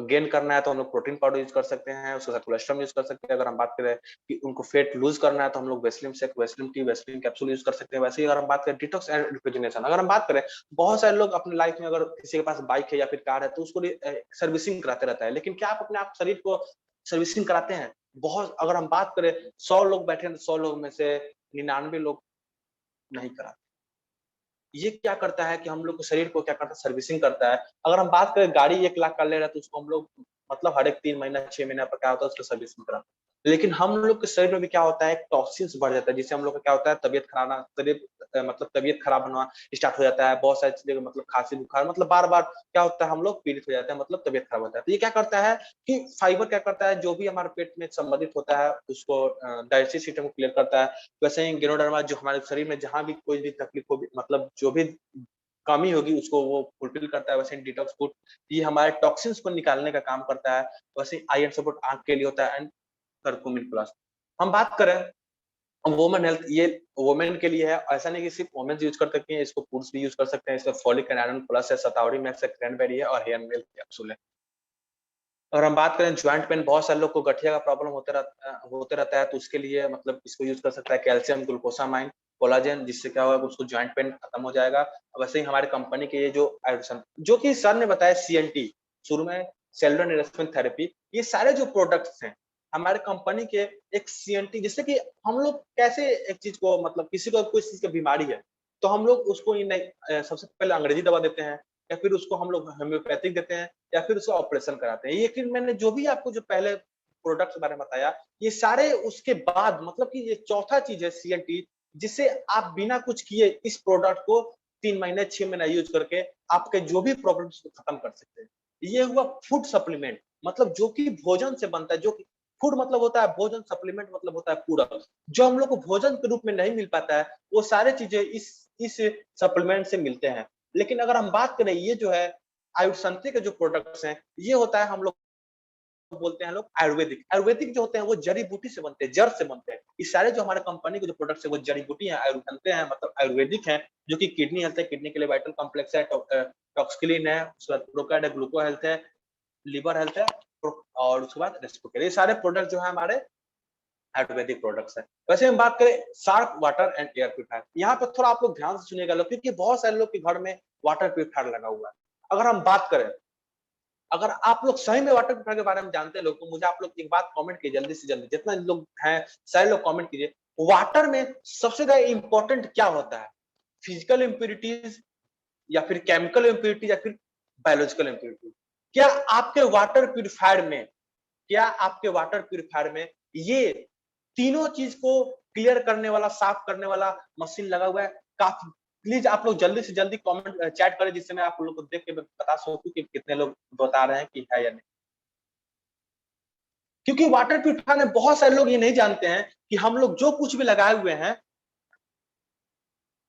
गेन करना है तो हम लोग प्रोटीन पाउडर यूज कर सकते हैं, उसके साथ कोलेस्ट्रॉल यूज कर सकते हैं। अगर हम बात करें कि उनको फेट लूज करना है तो हम लोग Vaseline shake, Vaseline T, Vaseline capsule use कर सकते हैं। वैसे ही अगर हम बात करें डिटॉक्स एंड रिफ्रिजरेशन, अगर हम बात करें बहुत सारे लोग अपने लाइफ में अगर किसी के पास बाइक है या फिर कार है तो उसको सर्विसिंग कराते रहता है, लेकिन क्या आप अपने आप शरीर को सर्विसिंग कराते हैं? बहुत, अगर हम बात करें 100 लोग बैठे हैं तो 100 लोग में से 99 लोग नहीं कराते। ये क्या करता है कि हम लोग के शरीर को क्या करता है सर्विसिंग करता है। अगर हम बात करें गाड़ी 1 लाख का ले रहा है तो उसको हम लोग मतलब हर एक 3 महीना 6 महीना पर क्या होता है उसको सर्विसिंग कराते हैं। लेकिन हम लोग के शरीर में भी क्या होता है, एक टॉक्सिन्स बढ़ जाता है, जिससे हम लोग का क्या होता है, तबीयत खराब शरीर मतलब तबीयत खराब होना स्टार्ट हो जाता है। बहुत सारी चीजें मतलब खांसी बुखार मतलब बार-बार क्या होता है, हम लोग पीड़ित हो जाते हैं, मतलब तबीयत खराब होता है। तो ये क्या करता है कि फाइबर क्या करता है, जो भी हमारे पेट में संबंधित होता है उसको डाइजेस्टिव सिस्टम को क्लियर करता है। वैसे ही गिनोडर्मा जो हमारे शरीर में जहाँ भी कोई भी तकलीफ होगी, मतलब जो भी कमी होगी उसको वो फुलफिल करता है। वैसे डिटॉक्स फूड ये हमारे टॉक्सिन्स को निकालने का काम करता है। वैसे आयरन सपोर्ट आँख के लिए होता है एंड करक्यूमिन प्लस। हम बात करें वुमेन हेल्थ, ये वुमेन के लिए है, ऐसा नहीं कि सिर्फ वुमेन्स यूज कर सकती हैं, इसको पुरुष भी यूज कर सकते हैं। इसमें फॉलिक एंड आयरन प्लस है, शतावरी मैक्स है, क्रैनबेरी है और हेयर मिल्क कैप्सूल है। और हम बात करें जॉइंट पेन, बहुत सारे लोग को गठिया का प्रॉब्लम होते रहता है, तो उसके लिए मतलब इसको यूज कर सकता है कैल्शियम, ग्लूकोसामाइन, कोलाजन, जिससे क्या होगा उसको जॉइंट पेन खत्म हो जाएगा। वैसे ही हमारे कंपनी के ये जो आयुर्वेद जो कि सर ने बताया सीएनटी शुरू में, सेलुलर नरिशमेंट थेरेपी, ये सारे जो प्रोडक्ट्स हैं हमारे कंपनी के एक सीएनटी, जिससे कि हम लोग कैसे एक चीज को मतलब किसी को कोई चीज की बीमारी है तो हम लोग उसको सबसे पहले अंग्रेजी दवा देते हैं या फिर उसको हम लोग होम्योपैथिक देते हैं या फिर उसका ऑपरेशन कराते हैं। ये कि मैंने जो भी आपको जो पहले प्रोडक्ट्स के बारे में बताया, ये सारे उसके बाद मतलब कि ये चौथा चीज है सीएनटी, जिससे आप बिना कुछ किए इस प्रोडक्ट को 3 महीने 6 महीना यूज करके आपके जो भी प्रॉब्लम्स को खत्म कर सकते हैं। ये हुआ फूड सप्लीमेंट, मतलब जो कि भोजन से बनता है, जो कि फूड मतलब होता है भोजन, सप्लीमेंट मतलब होता है पूरक। जो हम लोग को भोजन के रूप में नहीं मिल पाता है वो सारे चीजें इस सप्लीमेंट से मिलते हैं। लेकिन अगर हम बात करें ये जो है आयुर्संथी के जो प्रोडक्ट्स हैं, ये होता है हम लोग बोलते हैं लोग आयुर्वेदिक। आयुर्वेदिक जो होते हैं वो जड़ी बूटी से बनते हैं, जड़ से बनते हैं। ये सारे जो हमारे कंपनी के जो प्रोडक्ट्स है वो जड़ी बूटी है, आयुर्वेद हैं, मतलब आयुर्वेदिक है, जो कि किडनी हेल्थ है, किडनी के लिए वाइटल कॉम्प्लेक्स है, टॉक्सक्लिन है, उसके बाद प्रोकार्ड है, ग्लूको हेल्थ है, लिवर हेल्थ है, और उसके बाद रेस्पिरेटरी। ये सारे प्रोडक्ट जो है हमारे आयुर्वेदिक प्रोडक्ट्स है। वैसे हम बात करें sharp water and air purifier, यहाँ पे थोड़ा आप लोग ध्यान से सुनिएगा लोग, क्योंकि बहुत सारे लोग के घर में वाटर प्यूरिफायर लगा हुआ है। अगर हम बात करें, अगर आप लोग सही में वाटर प्यूरिफायर के बारे में जानते हैं लोग, तो मुझे आप लोग एक बात कमेंट कीजिए जल्दी से जल्दी, जितना लोग हैं सारे लोग कमेंट कीजिए। वाटर में सबसे ज्यादा इंपॉर्टेंट क्या होता है, फिजिकल इंप्योरिटीज या फिर केमिकल इंप्योरिटी या फिर बायोलॉजिकल इंप्योरिटी? क्या आपके वाटर प्यूरिफायर में क्या आपके वाटर प्यूरिफायर में ये तीनों चीज को क्लियर करने वाला, साफ करने वाला मशीन लगा हुआ है? काफी प्लीज आप लोग जल्दी से जल्दी कमेंट चैट करें, जिससे मैं आप लोग को देख के बता सकूं कि कितने लोग बता रहे हैं कि है या नहीं। क्योंकि वाटर प्यूरिफायर में बहुत सारे लोग ये नहीं जानते हैं कि हम लोग जो कुछ भी लगाए हुए हैं,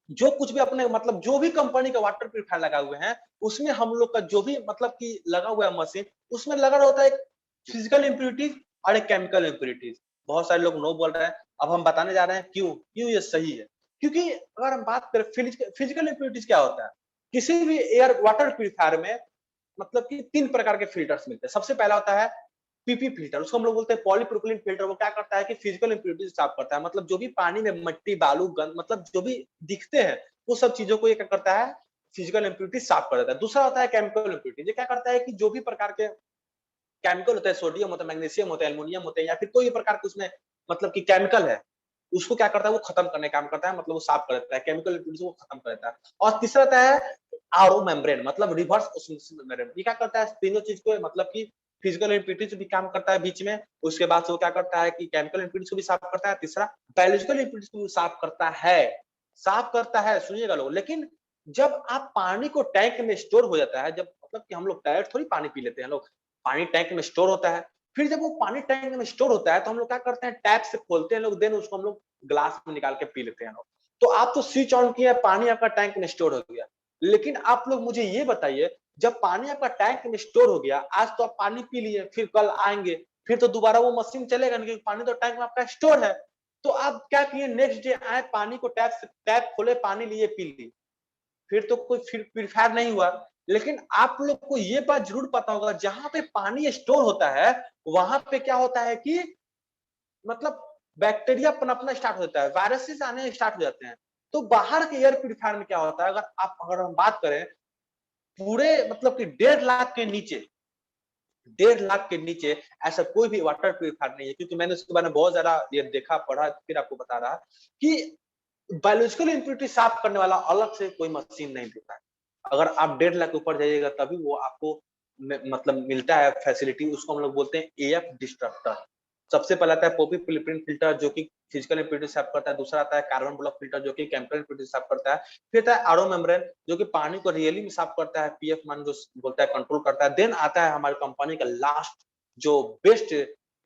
जो कुछ भी अपने मतलब जो भी कंपनी का वाटर प्यूरिफायर लगा हुए हैं, उसमें हम लोग का जो भी मतलब कि लगा हुआ है मशीन, उसमें लगा होता है एक फिजिकल इंप्योरिटीज और एक केमिकल इंप्योरिटीज। बहुत सारे लोग नो बोल रहे हैं, अब हम बताने जा रहे हैं क्यों क्यों ये सही है। क्योंकि अगर हम बात करें फिजिकल इंप्योरिटीज क्या होता है, किसी भी एयर वाटर प्यूरिफायर में मतलब कि 3 प्रकार के फिल्टर्स मिलते हैं। सबसे पहला होता है पीपी फिल्टर, उसको हम लोग बोलते हैं पॉलीप्रोपिलीन फिल्टर। वो क्या करता है कि फिजिकल इंप्योरिटीज साफ करता है, मतलब जो भी पानी में मिट्टी, बालू, गंद मतलब जो भी दिखते हैं वो सब चीजों को ये क्या करता है, फिजिकल इंप्योरिटीज साफ कर देता है। दूसरा होता है केमिकल इंप्योरिटीज, ये क्या करता है कि जो भी प्रकार के केमिकल होता है, सोडियम होता है, मैग्नीशियम होता है, एल्युमिनियम होते हैं या फिर कोई प्रकार के उसमें मतलब कि केमिकल है, उसको क्या करता है वो खत्म करने का काम करता है, मतलब वो साफ कर देता है, केमिकल इंप्योरिटीज को खत्म कर देता है। और तीसरा होता है आरओ मेम्ब्रेन, मतलब रिवर्स ऑस्मोसिस मेम्ब्रेन। ये क्या करता है, तीनों चीज को मतलब कि फिजिकल इंप्योरिटीज भी काम करता है बीच में, उसके बाद से वो क्या करता है कि केमिकल इंप्योरिटीज को भी साफ करता है, तीसरा बायोलॉजिकल इंप्योरिटीज को भी साफ करता है। साफ करता है, सुनिएगा लोग। लेकिन जब आप पानी को टैंक में स्टोर हो जाता है, जब मतलब कि हम लोग डायरेक्ट थोड़ी पानी पी लेते हैं लोग, पानी टैंक में स्टोर होता है। फिर जब वो पानी टैंक में स्टोर होता है तो हम लोग क्या करते हैं, टैप से खोलते हैं लोग, देन उसको हम लोग ग्लास में निकाल के पी लेते हैं लोग। तो आप तो स्विच ऑन किया, पानी आपका टैंक में स्टोर हो गया। लेकिन आप लोग मुझे ये बताइए, जब पानी आपका टैंक में स्टोर हो गया, आज तो आप पानी पी लिए, फिर कल आएंगे, फिर तो दोबारा वो मशीन चलेगा नहीं, क्योंकि पानी तो टैंक में आपका स्टोर है। तो आप क्या किए, नेक्स्ट डे आए, पानी को टैप खोले, पानी लिए, पी ली, फिर तो कोई फिर प्यूरिफायर नहीं हुआ। लेकिन आप लोग को ये बात जरूर पता होगा, जहां पे पानी स्टोर होता है वहां पे क्या होता है कि मतलब बैक्टीरिया पनपना स्टार्ट हो जाता है, वायरसेस आने स्टार्ट हो जाते हैं। तो बाहर के एयर प्यूरिफायर में क्या होता है, अगर हम बात करें पूरे मतलब कि 1.5 लाख के नीचे, 1.5 लाख के नीचे ऐसा कोई भी वाटर प्यूरिफायर नहीं है। क्योंकि मैंने उसके बारे में बहुत ज्यादा ये देखा, पढ़ा, फिर आपको बता रहा कि बायोलॉजिकल इंप्योरिटी साफ करने वाला अलग से कोई मशीन नहीं देता है। अगर आप 1.5 लाख ऊपर जाइएगा तभी वो आपको मतलब मिलता है फैसिलिटी, उसको हम लोग बोलते हैं एएफ डिस्ट्रक्टर। सबसे पहला आता है पॉपी फिलिप्पिन फिल्टर जो कि फिजिकल इम्प्योरिटी साफ करता है, दूसरा आता है कार्बन ब्लॉक फिल्टर जो कि केमिकल इम्प्योरिटी साफ करता है, फिर आता है आरओ मेम्ब्रेन जो कि पानी को रियली में साफ करता है, पीएफ मान जो बोलता है कंट्रोल करता है। देन आता है हमारी कंपनी का लास्ट जो बेस्ट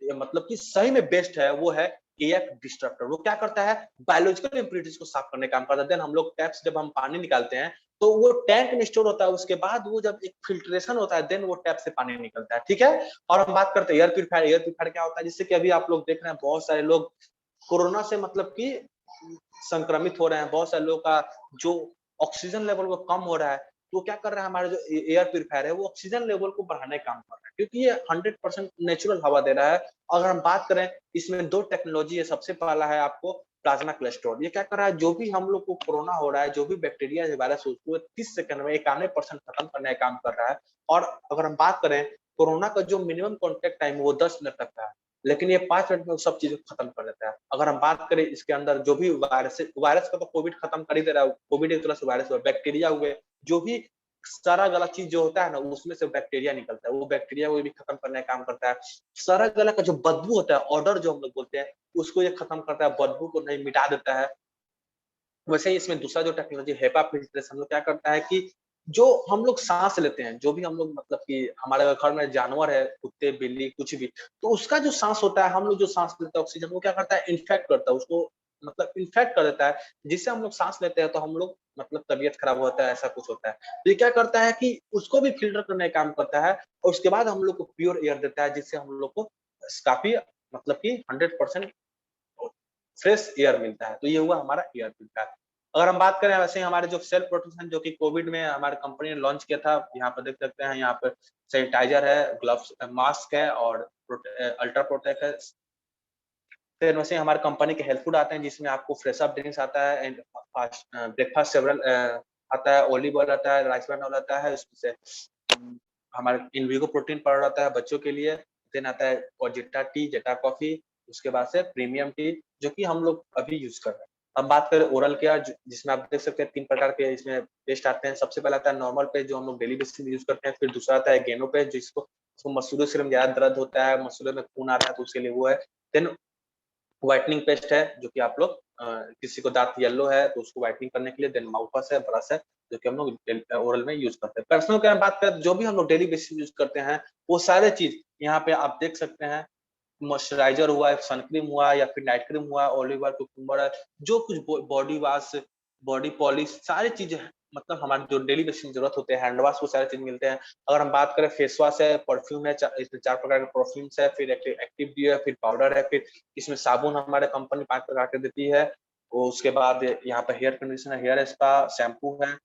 मतलब कि सही में बेस्ट है वो है एएफ डिस्ट्रप्टर। वो क्या करता है, बायोलॉजिकल इम्प्योरिटीज को साफ करने का काम करता है। देन हम लोग टैप से जब हम पानी निकालते हैं तो वो टैंक में स्टोर होता है, उसके बाद वो जब एक फिल्ट्रेशन होता है देन वो टैप से पानी निकलता है, ठीक है। और हम बात करते हैं एयर प्यूरिफायर। एयर प्यूरिफायर क्या होता है, जिससे कि अभी आप लोग देख रहे हैं बहुत सारे लोग कोरोना से मतलब कि संक्रमित हो रहे हैं, बहुत सारे लोगों का जो ऑक्सीजन लेवल वो कम हो रहा है, तो क्या कर रहा है हमारा जो एयर प्यूरिफायर है वो ऑक्सीजन लेवल को बढ़ाने का काम कर रहा है, क्योंकि ये 100% नेचुरल हवा दे रहा है। अगर हम बात करें इसमें दो टेक्नोलॉजी है, सबसे पहला है आपको प्लाज्मा क्लस्ट्रोल। ये क्या कर रहा है, जो भी हम लोग को कोरोना हो रहा है, जो भी बैक्टीरिया है वायरस उसको 30 सेकंड में 91% खत्म करने का काम कर रहा है। और अगर हम बात करें कोरोना का जो मिनिमम कॉन्टेक्ट टाइम वो 10 मिनट तक का है, लेकिन ये 5 मिनट में सब चीजें खत्म कर देता है। अगर हम बात करें इसके अंदर जो भी वायरस वायरस का तो कोविड खत्म कर ही दे रहा है, कोविड एक तरह से वायरस हुआ, बैक्टीरिया हुए, जो भी सारा गलत चीज जो होता है ना उसमें से बैक्टीरिया निकलता है, वो बैक्टीरिया को भी खत्म करने का काम करता है। सारा गलत का जो बदबू होता है, ऑर्डर जो हम लोग बोलते हैं, उसको ये खत्म करता है, बदबू को नहीं मिटा देता है। वैसे ही इसमें दूसरा जो टेक्नोलॉजी हेपा फिल्ट्रेशन वो क्या करता है कि जो हम लोग सांस लेते हैं, जो भी हम लोग मतलब कि हमारे घर में जानवर है, कुत्ते बिल्ली कुछ भी, तो उसका जो सांस होता है, हम लोग जो सांस लेते हैं ऑक्सीजन, वो क्या करता है इन्फेक्ट करता है उसको, मतलब इन्फेक्ट कर देता है, जिससे हम लोग सांस लेते हैं तो हम लोग मतलब तबीयत खराब होता है, ऐसा कुछ होता है। तो ये क्या करता है कि उसको भी फिल्टर करने का काम करता है, और उसके बाद हम लोग को प्योर एयर देता है, जिससे हम लोग को काफी मतलब कि 100% फ्रेश एयर मिलता है। तो ये हुआ हमारा एयर प्यूरिफायर। अगर हम बात करें वैसे हमारे जो सेल्फ प्रोटेक्शन जो कि कोविड में हमारी कंपनी ने लॉन्च किया था, यहाँ पर देख सकते हैं, यहाँ पर सैनिटाइजर है, ग्लव्स मास्क है और अल्ट्रा प्रोटेक्ट है। फिर वैसे हमारे कंपनी के हेल्थ फूड आते हैं जिसमें आपको फ्रेश अप ड्रिंक्स आता है एंड फास्ट ब्रेकफास्ट सेवरल आता है, ओलिव ऑयल आता है, राइस ब्रान ऑयल आता है, उससे हमारे इनविगो प्रोटीन पाउडर आता है बच्चों के लिए। देन आता है और जेटा टी, जेटा कॉफी, उसके बाद से प्रीमियम टी जो कि हम लोग अभी यूज कर रहे हैं। अब बात करें ओरल केयर जिसमें आप देख सकते हैं 3 प्रकार के इसमें पेस्ट आते हैं। सबसे पहला आता है नॉर्मल पेस्ट जो हम लोग डेली बेसिस में यूज करते हैं, फिर दूसरा आता है गेनो पेस्ट जिसको मसूड़ों से ज्यादा दर्द होता है, मसूड़ों में खून आ रहा है तो उसके लिए वो है। देन व्हाइटनिंग पेस्ट है जो कि आप लोग किसी को दांत येलो है तो उसको व्हाइटनिंग करने के लिए। देन माउथ वॉश है, ब्रश है, जो कि हम लोग ओरल में यूज करते हैं। पर्सनल केयर में बात करें जो भी हम लोग डेली बेसिस यूज करते हैं वो सारे चीज यहाँ पे आप देख सकते हैं। मॉइस्चराइजर हुआ, सन क्रीम हुआ या फिर नाइट क्रीम हुआ, ऑलिव ऑयल, कुकुम्बर है, जो कुछ बॉडी वॉश, बॉडी पॉलिश, सारी चीजें मतलब हमारे जो डेली बेसिस में जरूरत होते हैं, हैंड वॉश, वो सारे चीज मिलते हैं। अगर हम बात करें फेस वॉश है, परफ्यूम है, इसमें 4 प्रकार के परफ्यूम्स है, फिर एक्टिव ड्यू है, फिर पाउडर है, फिर इसमें साबुन हमारे कंपनी 5 प्रकार के देती है। वो उसके बाद यहाँ पे hair conditioner, hair spa, shampoo है।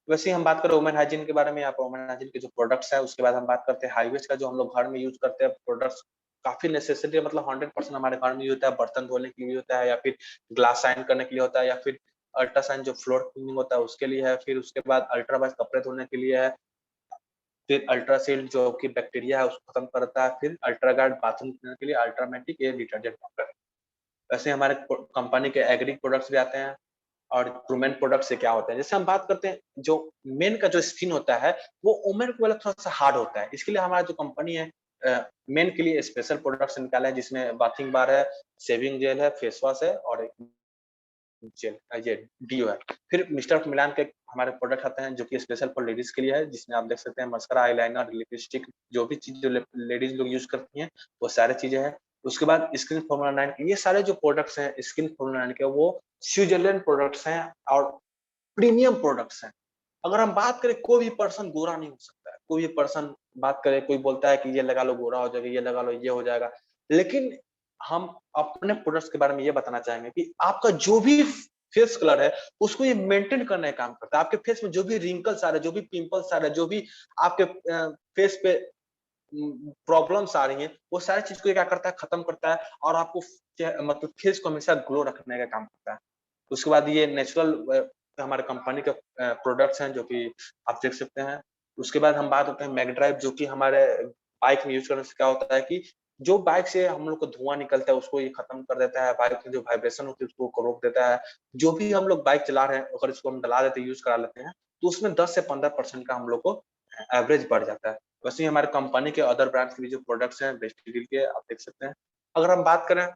वैसे ही हम बात करें वुमेन हाइजीन के बारे में, यहाँ पर वुमेन हाइजीन के जो प्रोडक्ट्स है, उसके बाद हम बात करते हैं हाईवेज का जो हम लोग घर में यूज करते हैं प्रोडक्ट्स। काफी नेसेसिटी है, मतलब 100% हमारे घर में यूज होता है, बर्तन धोने के लिए होता है, या फिर ग्लास शाइन करने के लिए होता है, या फिर अल्ट्रासाउंड जो फ्लोर क्लीनिंग होता है उसके लिए है, फिर उसके बाद अल्ट्रावाइज कपड़े धोने के लिए है, फिर अल्ट्रासील्ड जो कि बैक्टीरिया है उसको खत्म करता है, फिर अल्ट्रागार्ड बाथरूम क्लीनर के लिए, अल्ट्रामेटिक ये डिटर्जेंट पाउडर है। वैसे हमारे कंपनी के एग्री प्रोडक्ट्स भी आते हैं। और वुमेन प्रोडक्ट से क्या होता है, जैसे हम बात करते हैं जो मेन का जो स्किन होता है वो वुमेन को वाला थोड़ा सा हार्ड होता है, इसके लिए हमारा जो कंपनी है मेन के लिए स्पेशल प्रोडक्ट्स निकाला है, जिसमें बाथिंग बार है, शेविंग जेल है, फेस वॉश है और एक जेल ये डीओ है। फिर मिस्टर मिलान के हमारे प्रोडक्ट आते हैं जो कि स्पेशल फॉर लेडीज के लिए है, जिसमें आप देख सकते हैं मस्करा, आईलाइनर, लिपस्टिक, जो भी चीज जो लेडीज लोग यूज करती हैं वो सारी चीजें हैं। उसके बाद स्किन फॉर्मूला 9 ये सारे जो प्रोडक्ट्स हैं स्किन फॉर्मूला 9 के वो स्विट्जरलैंड प्रोडक्ट्स हैं और प्रीमियम प्रोडक्ट्स हैं। अगर हम बात करें कोई भी पर्सन गोरा नहीं हो सकता है, कोई भी पर्सन बात करे, कोई बोलता है कि ये लगा लो गोरा हो जाएगा, ये लगा लो ये हो जाएगा, लेकिन हम अपने प्रोडक्ट्स के बारे में ये बताना चाहेंगे कि आपका जो भी फेस कलर है उसको ये मेंटेन करने का काम करता है। आपके फेस में जो भी रिंकल्स आ रहे हैं, जो भी पिंपल्स आ रहे हैं, जो भी आपके फेस पे प्रॉब्लम्स आ रही हैं, वो सारी चीज को ये क्या करता है खत्म करता है और आपको मतलब फेस को हमेशा ग्लो रखने का काम करता है। उसके बाद ये नेचुरल हमारे कंपनी के प्रोडक्ट्स हैं जो कि आप देख सकते हैं। उसके बाद हम बात करते हैं मैग ड्राइव जो कि हमारे बाइक में यूज करने से क्या होता है कि जो बाइक से हम लोग को धुआं निकलता है उसको ये खत्म कर देता है, बाइक में जो वाइब्रेशन होती है उसको रोक देता है। जो भी हम लोग बाइक चला रहे हैं अगर इसको हम डला देते हैं, यूज करा लेते हैं, तो उसमें 10 से 15% का हम लोग को एवरेज बढ़ जाता है। वैसे ही हमारे कंपनी के अदर ब्रांड्स के भी जो प्रोडक्ट्स हैं वेस्ट स्टील के, आप देख सकते हैं। अगर हम बात करें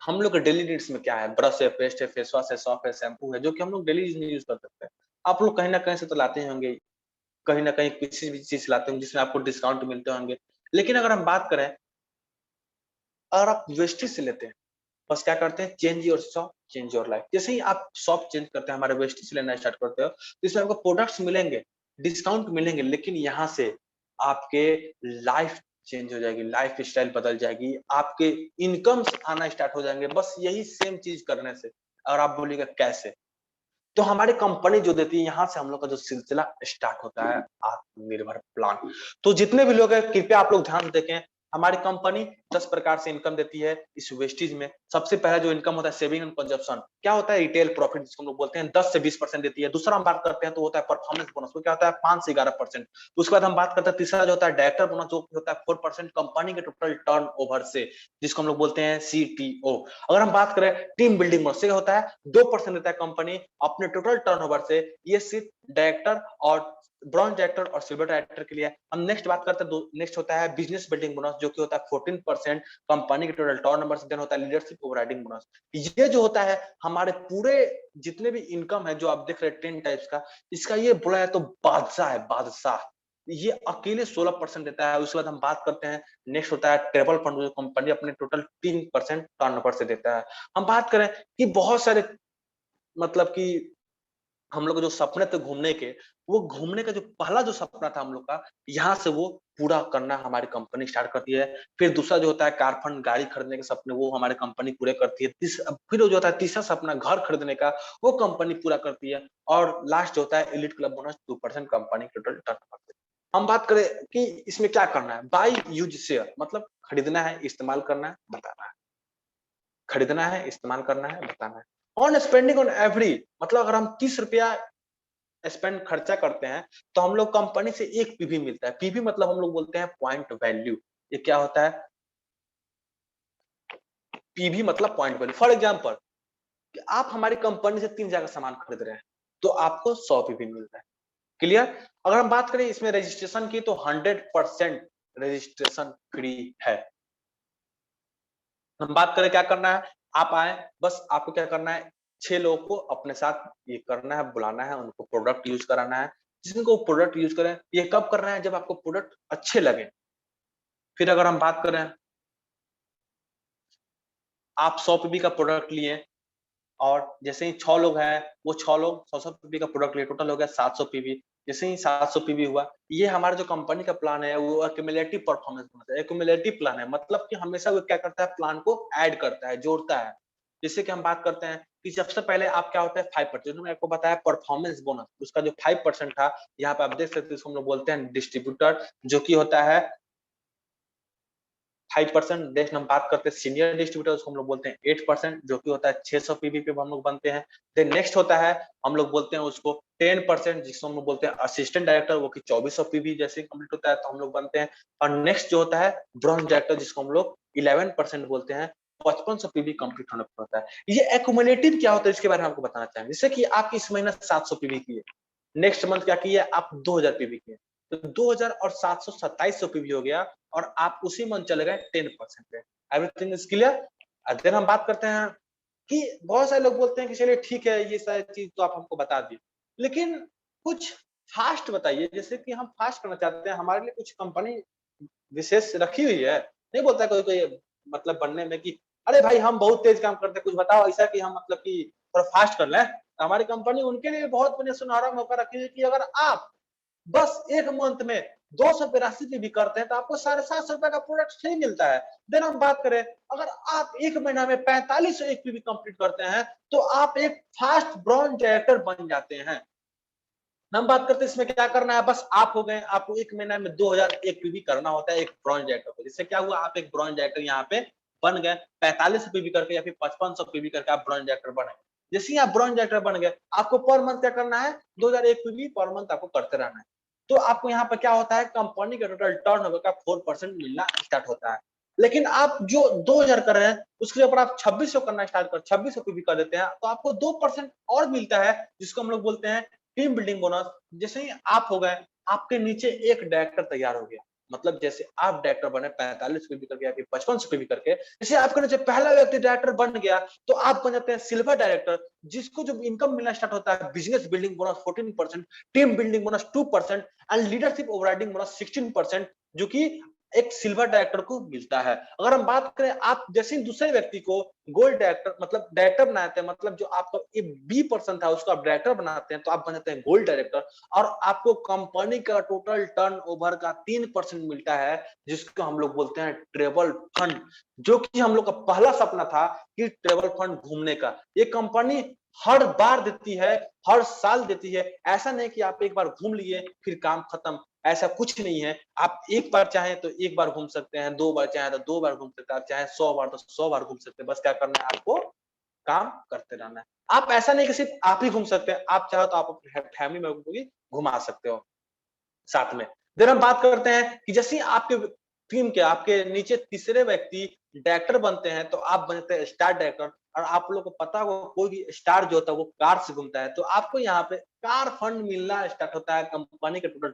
हम लोग के डेली नीड्स में क्या है, ब्रश है, पेस्ट है, फेस वॉश है, सोप है, शैम्पू है, जो कि हम लोग डेली यूज कर सकते हैं। आप लोग कहीं ना कहीं से तो लाते ही होंगे, कहीं ना कहीं किसी भी चीज लाते होंगे जिसमें आपको डिस्काउंट मिलते होंगे। लेकिन अगर हम बात करें, अगर आप वेस्टेज से लेते हैं, बस क्या करते हैं, change your shop change your life. जैसे ही आप शॉप चेंज करते हैं, हमारे वेस्टेज से लेना स्टार्ट करते हो, तो इसमें आपको प्रोडक्ट्स मिलेंगे, डिस्काउंट मिलेंगे, लेकिन यहाँ से आपके लाइफ चेंज हो जाएगी, लाइफ स्टाइल बदल जाएगी, आपके इनकम्स आना स्टार्ट हो जाएंगे, बस यही सेम चीज करने से। और आप बोलिएगा कैसे, तो हमारी कंपनी जो देती है, यहाँ से हम लोग का जो सिलसिला स्टार्ट होता है, आत्मनिर्भर प्लान। तो जितने भी लोग हैं, कृपया आप लोग ध्यान देखें, हमारी कंपनी 10 प्रकार से इनकम देती है इस वेस्टेज में। सबसे पहला जो इनकम होता है सेविंग एंड कंजप्शन, क्या होता है, रिटेल प्रॉफिट जिसको हम लोग बोलते हैं, 10 से 20% देती है। दूसरा हम बात करते हैं तो होता है परफॉर्मेंस बोनस, वो क्या होता है, 5 से 11%। उसके बाद हम बात करते हैं तीसरा जो होता है डायरेक्टर बोनस, जो होता है 4% कंपनी के टोटल टर्न ओवर से, जिसको हम लोग बोलते हैं सीटीओ। अगर हम बात करें टीम बिल्डिंग बोनस, क्या होता है, 2% देता है कंपनी अपने टोटल टर्नओवर से। ये सिर्फ डायरेक्टर और ब्रॉन्ज डायरेक्टर और सिल्वर डायरेक्टर के लिए। हम नेक्स्ट बात करते हैं, नेक्स्ट होता है बिजनेस बिल्डिंग बोनस, जो कि होता है 14% कंपनी के टोटल टर्नओवर से। देन होता है लीडरशिप ओवरराइडिंग बोनस। ये जो होता है हमारे पूरे जितने भी इनकम है जो आप देख रहे हैं 10 टाइप्स का, इसका ये बोला है तो बादशाह है, बादशाह। ये अकेले 16% देता है। उसके बाद हम बात करते हैं, नेक्स्ट होता है ट्रेवल फंड, जो कंपनी अपने टोटल 3% टर्नओवर से देता है। हम बात करें कि बहुत सारे मतलब कि हम लोग जो सपने थे घूमने के, वो घूमने का जो पहला जो सपना था हम लोग का, यहाँ से वो पूरा करना हमारी कंपनी स्टार्ट करती है। फिर दूसरा जो होता है कार फंड, गाड़ी खरीदने के सपने, वो हमारी कंपनी पूरे करती है। फिर जो होता है तीसरा सपना घर खरीदने का, वो कंपनी पूरा करती है। और लास्ट जो होता है elite club bonus, 2% company total turnover से। हम बात करें कि इसमें क्या करना है, बाय यूज शेयर, मतलब खरीदना है, इस्तेमाल करना है, बताना है। खरीदना है, इस्तेमाल करना है, बताना है। ऑन स्पेंडिंग ऑन एवरी, मतलब अगर हम 30 रुपया स्पेंड खर्चा करते हैं, तो हम लोग कंपनी से एक पीवी मिलता है। पीवी मतलब हम लोग बोलते हैं पॉइंट वैल्यू। ये क्या होता है, पीवी मतलब पॉइंट वैल्यू। फॉर एग्जाम्पल, आप हमारी कंपनी से 3 जगह सामान खरीद रहे हैं, तो आपको 100 पीवी मिल रहा है। क्लियर। अगर हम बात करें इसमें रजिस्ट्रेशन की, तो 100% रजिस्ट्रेशन फ्री है। हम बात करें क्या करना है, आप आए, बस आपको क्या करना है, 6 लोगों को अपने साथ ये करना है, बुलाना है, उनको प्रोडक्ट यूज कराना है। जिनको प्रोडक्ट यूज करें, ये कब करना है, जब आपको प्रोडक्ट अच्छे लगे। फिर अगर हम बात करें, आप 100 पीबी का प्रोडक्ट लिए, और जैसे ही 6 लोग हैं, वो 6 लोग 100 पीबी का प्रोडक्ट लिए, टोटल हो गया 700 पीबी। जैसे ही 700 पीबी हुआ, ये हमारा जो कंपनी का प्लान है, वो एक्यूमुलेटिव परफॉर्मेंस बोनस है। एक्यूमुलेटिव प्लान है, मतलब कि हमेशा वो क्या करता है, प्लान को ऐड करता है, जोड़ता है। जैसे कि हम बात करते हैं कि सबसे पहले आप क्या होता है 5%, मैंने आपको बताया परफॉर्मेंस बोनस, उसका जो 5% था, यहाँ पे आप देख सकते हैं, इसको हम लोग बोलते हैं डिस्ट्रीब्यूटर, जो कि होता है 5%। नेक्स्ट हम बात करते हैं सीनियर डिस्ट्रीब्यूटर, उसको हम लोग बोलते हैं 8%, जो कि होता है 600 पीवी पे हम लोग बनते हैं। देन नेक्स्ट होता है, हम लोग बोलते हैं उसको 10%, जिसको हम लोग बोलते हैं असिस्टेंट डायरेक्टर, वो कि 2400 पीवी जैसे कंप्लीट होता है तो हम लोग बनते हैं। और नेक्स्ट जो होता है ब्रॉन्ज डायरेक्टर, जिसको हम लोग 11% बोलते हैं, 5500 पीवी कंप्लीट होने पर होता है। ये एक्यूमुलेटिव क्या होता है, इसके बारे में आपको बताना चाहेंगे। जैसे कि आप इस महीना 700 पीवी किए, नेक्स्ट मंथ क्या किए, आप 2000 पीवी किए, तो 2000 और 700 2700 पीवी हो गया, और आप उसी मंथ चले गए 10% पे। Everything is clear. देन हम बात करते हैं कि बहुत सारे लोग बोलते हैं कि चलिए ठीक है, ये सारी चीज तो आप हमको बता दिए, लेकिन कुछ फास्ट बताइए, जैसे कि हम फास्ट करना चाहते हैं, हमारे लिए कुछ कंपनी विशेष रखी हुई है। नहीं बोलता कोई कोई मतलब बनने में कि अरे भाई हम बहुत तेज काम करते हैं, कुछ बताओ ऐसा कि हम मतलब कि थोड़ा फास्ट कर लें। हमारी कंपनी उनके लिए बहुत बढ़िया सुनहरा मौका रखी है कि अगर आप बस एक मंथ में 282 पीवी करते हैं, तो आपको 750 का प्रोडक्ट फ्री मिलता है। देन हम बात करें, अगर आप एक महीना में 4501 पीवी कंप्लीट करते हैं, तो आप एक फास्ट ब्रॉन्ज डायरेक्टर बन जाते हैं। हम बात करते हैं इसमें क्या करना है, बस आप हो गए, आपको एक महीना में 2001 पीवी करना होता है एक ब्रॉन्ज डायरेक्टर को। जिससे क्या हुआ, आप एक ब्रॉन्ज डायरेक्टर यहाँ पे बन गए, 45 पीवी करके या फिर 5500 पीवी करके आप ब्रॉन्ज डायरेक्टर बने। जैसे ही आप ब्रॉन्ज डायरेक्टर बन गए, आपको पर मंथ क्या करना है, 2001 पीवी पर मंथ आपको करते रहना है। तो आपको यहाँ पर क्या होता है, कंपनी के टोटल टर्नओवर का 4% मिलना स्टार्ट होता है। लेकिन आप जो 2000 कर रहे हैं, उसके ऊपर आप 2600 करना स्टार्ट कर 2600 पीवी कर देते हैं, तो आपको 2% और मिलता है, जिसको हम लोग बोलते हैं टीम बिल्डिंग बोनस। जैसे ही आप हो गए आपके नीचे एक डायरेक्टर तैयार हो गया। मतलब जैसे आप डायरेक्टर बने 45 फीट भी करके या फिर 55 फीट भी करके, जैसे आपके नीचे पहला व्यक्ति डायरेक्टर बन गया, तो आप बन जाते हैं सिल्वर डायरेक्टर, जिसको जब इनकम मिलना स्टार्ट होता है, business building bonus 14%, team building bonus 2% and leadership overriding bonus 16%, जो कि एक सिल्वर डायरेक्टर को मिलता है। अगर हम बात करें, आप जैसे ही दूसरे व्यक्ति को गोल्ड डायरेक्टर मतलब डायरेक्टर बनाते हैं, मतलब जो आपका बी पर्सन था उसको आप डायरेक्टर बनाते हैं, तो आप बन जाते हैं गोल्ड डायरेक्टर, और आपको कंपनी का टोटल टर्नओवर का 3% मिलता है, जिसको हम लोग बोलते हैं ट्रेवल फंड, जो कि हम लोग का पहला सपना था कि ट्रेवल फंड घूमने का। ये कंपनी हर बार देती है, हर साल देती है। ऐसा नहीं कि आप एक बार घूम लिए फिर काम खत्म, ऐसा कुछ नहीं है। आप एक बार चाहें तो एक बार घूम सकते हैं, 2 बार चाहें तो 2 बार घूम सकते हैं, आप चाहें 100 बार तो 100 बार घूम सकते हैं। बस क्या करना है आपको, काम करते रहना है। आप ऐसा नहीं कि सिर्फ आप ही घूम सकते हैं, आप चाहो तो आप अपने फैमिली मेंबर को भी घुमा सकते हो साथ में। फिर हम बात करते हैं कि जैसे ही आपके टीम के आपके नीचे तीसरे व्यक्ति डायरेक्टर बनते हैं, तो आप बनते हैं स्टार डायरेक्टर। और आप लोगों को पता होगा, कोई भी स्टार जो होता है वो कार से घूमता है, तो आपको यहाँ पे कार फंड मिलना स्टार्ट होता है कंपनी के टोटल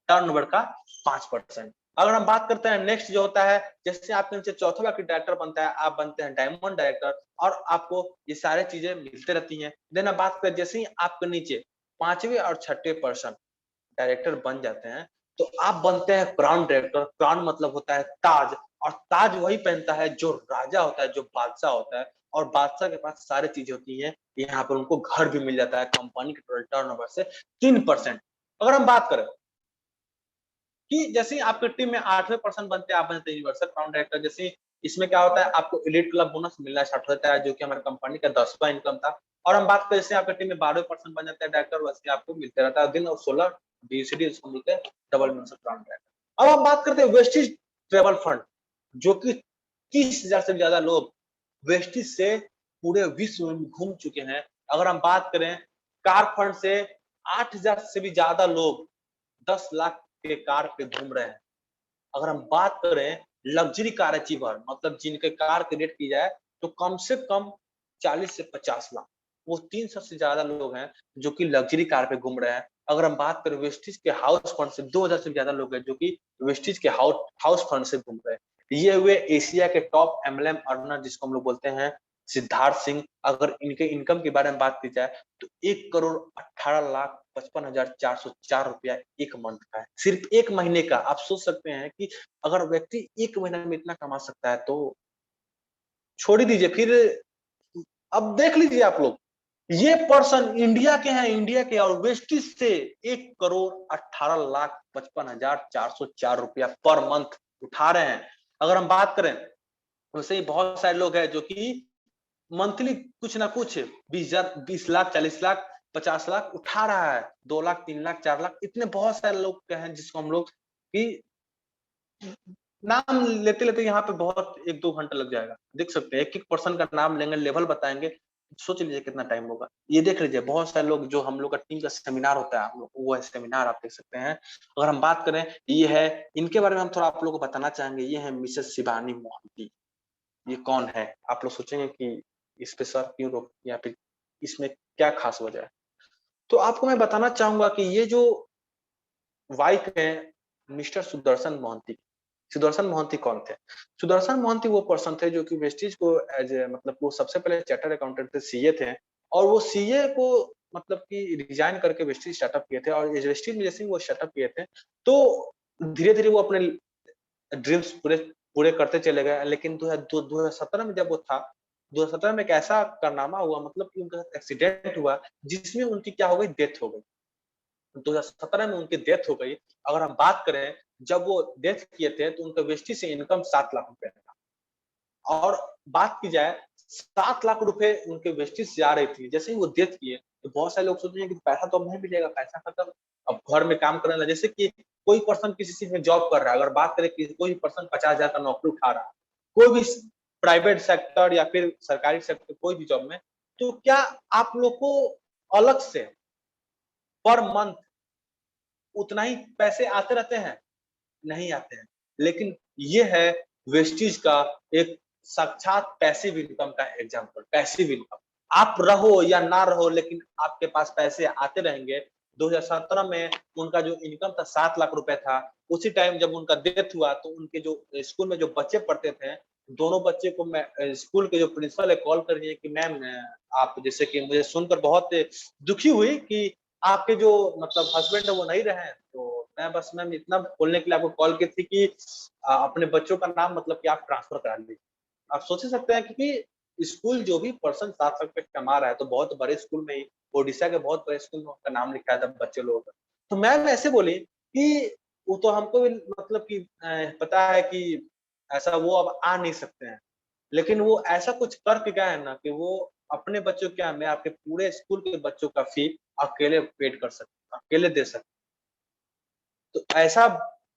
टर्नओवर का 5%। अगर हम बात करते हैं नेक्स्ट जो होता है, जैसे आपके नीचे चौथा व्यक्ति डायरेक्टर बनता है, आप बनते हैं डायमंड डायरेक्टर, और आपको ये सारी चीजें मिलते रहती हैं। देन हम बात करें, जैसे ही आपके नीचे पांचवें और छठे पर्सन डायरेक्टर बन जाते हैं, तो आप बनते हैं क्राउन डायरेक्टर। क्राउन मतलब होता है ताज, और ताज वही पहनता है जो राजा होता है, जो बादशाह होता है, और बादशाह के पास सारी चीजें होती हैं। यहाँ पर उनको घर भी मिल जाता है कंपनी के टोटल टर्नओवर से 3%। अगर हम बात करें कि जैसे आपके टीम में 8वें पर्सन बनते हैं, आप बनते हैं यूनिवर्सल क्राउन डायरेक्टर। जैसे इसमें क्या होता है, आपको एलीट क्लब बोनस मिलना स्टार्ट होता है, जो कि हमारे कंपनी का 10वां इनकम था। और हम बात करें, जैसे आपकी टीम में 12वें पर्सन बन जाता है डायरेक्टर, वैसे आपको मिलते रहता है दिन और 16 बीसीडी उसको मिलते हैं डबल यूनिवर्सल क्राउन डायरेक्टर। अब हम बात करते हैं वेस्टिज ट्रेवल फंड, जो कि 30,000 से ज्यादा लोग वेस्टिज से पूरे विश्व में घूम चुके हैं। अगर हम बात करें कार फंड से, 8,000 से भी ज्यादा लोग 10 लाख के कार पे घूम रहे हैं। अगर हम बात करें लग्जरी कार अचीवर, मतलब जिनके कार की रेट की जाए तो कम से कम 40 से 50 लाख, वो 300 से ज्यादा लोग हैं जो कि लग्जरी कार पे घूम रहे हैं। अगर हम बात करें वेस्टिज के हाउस फंड से, 2000 से ज्यादा लोग हैं जो कि वेस्टिज के हाउस फंड से घूम रहे हैं। ये हुए एशिया के टॉप एमएलएम अर्नर, जिसको हम लोग बोलते हैं सिद्धार्थ सिंह। अगर इनके इनकम के बारे में बात की जाए तो 1,18,55,404 रुपया एक मंथ का है, सिर्फ एक महीने का। आप सोच सकते हैं कि अगर व्यक्ति एक महीने में इतना कमा सकता है, तो छोड़ ही दीजिए फिर। अब देख लीजिए आप लोग, ये पर्सन इंडिया के हैं, इंडिया के, और वेस्टिज से 1,18,55,404 रुपया पर मंथ उठा रहे हैं। अगर हम बात करें, वैसे ही बहुत सारे लोग हैं जो कि मंथली कुछ ना कुछ 20 लाख, 40 लाख, 50 लाख उठा रहा है, 2 लाख, 3 लाख, 4 लाख, इतने बहुत सारे लोग हैं जिसको हम लोग कि नाम लेते लेते यहाँ पे बहुत 1-2 घंटा लग जाएगा। देख सकते हैं, एक एक पर्सन का नाम लेंगे, लेवल बताएंगे, सोच लीजिए कितना टाइम होगा। ये देख लीजिए, बहुत सारे लोग, जो हम लोग का टीम का सेमिनार होता है, हम लोग वो सेमिनार आप देख सकते हैं। अगर हम बात करें, ये है, इनके बारे में हम थोड़ा आप लोगों को बताना चाहेंगे। ये है मिसेस शिवानी मोहंती। ये कौन है? आप लोग सोचेंगे कि इस पे सर क्यों रोक, या फिर इसमें क्या खास वजह है? तो आपको मैं बताना चाहूंगा कि ये जो वाइफ है मिस्टर सुदर्शन मोहंती। सुदर्शन मोहंती कौन थे? सुदर्शन मोहंती वो पर्सन थे जो कि वेस्टिज को एज ए, मतलब वो सबसे पहले चार्टर्ड अकाउंटेंट थे, सीए थे। और वो सीए को मतलब कि रिजाइन करके वेस्टिज स्टार्टअप किए थे, और वेस्टिज में जैसे ही वो स्टार्टअप किए थे, तो धीरे धीरे वो अपने ड्रीम्स पूरे पूरे करते चले गए। लेकिन 2017 में जब वो था, 2017 में एक ऐसा कारनामा हुआ, मतलब कि उनका एक्सीडेंट हुआ, जिसमें उनकी क्या हो गई, डेथ हो गई। 2017 में उनकी डेथ हो गई। अगर हम बात करें, जब वो डेथ किए थे तो उनका वेस्टी से इनकम 7 लाख रुपए था। और बात की जाए, 7 लाख रुपए उनके वेस्टी से आ रही थी। जैसे ही वो डेथ किए, तो बहुत सारे लोग सोच रहे हैं कि पैसा तो अब नहीं मिलेगा, पैसा खत्म, अब घर में काम करने लगे। जैसे कि कोई पर्सन किसी चीज में जॉब कर रहा है, अगर बात करें कि कोई पर्सन 50,000 का नौकरी उठा रहा है, कोई भी प्राइवेट सेक्टर या फिर सरकारी सेक्टर, कोई भी जॉब में, तो क्या आप लोग को अलग से पर मंथ उतना ही पैसे आते रहते हैं? नहीं आते हैं। लेकिन ये है वेस्टिज का एक साक्षात पैसिव इनकम का एग्जांपल। पैसिव इनकम, आप रहो या ना रहो, लेकिन आपके पास पैसे आते रहेंगे। 2017 में उनका जो इनकम था 7 लाख रुपए था। उसी टाइम जब उनका डेथ हुआ तो उनके जो स्कूल में जो बच्चे पढ़ते थे, दोनों बच्चे को मैं स्कूल के जो प्रिंसिपल है कॉल कर रही है कि मैम आप, जैसे कि मुझे सुनकर बहुत दुखी हुई कि आपके जो मतलब हस्बैंड है वो नहीं रहे। तो मैं बस मैम इतना बोलने के लिए आपको कॉल की थी कि अपने बच्चों का नाम मतलब कि आप ट्रांसफर करा लीजिए। आप सोच ही सकते हैं, क्योंकि स्कूल जो भी पर्सन 7 लाख रुपए कमा रहा है तो बहुत बड़े स्कूल में ही, ओडिशा के बहुत बड़े स्कूल में उसका नाम लिखा था बच्चे लोगों का। तो मैम ऐसे बोली कि वो तो हमको भी मतलब कि पता है कि ऐसा वो अब आ नहीं सकते हैं। लेकिन वो ऐसा कुछ करके गए हैं ना कि वो अपने बच्चों क्या, मैं आपके पूरे स्कूल के बच्चों का फी अकेले पेड कर सकते, अकेले दे सकते। तो ऐसा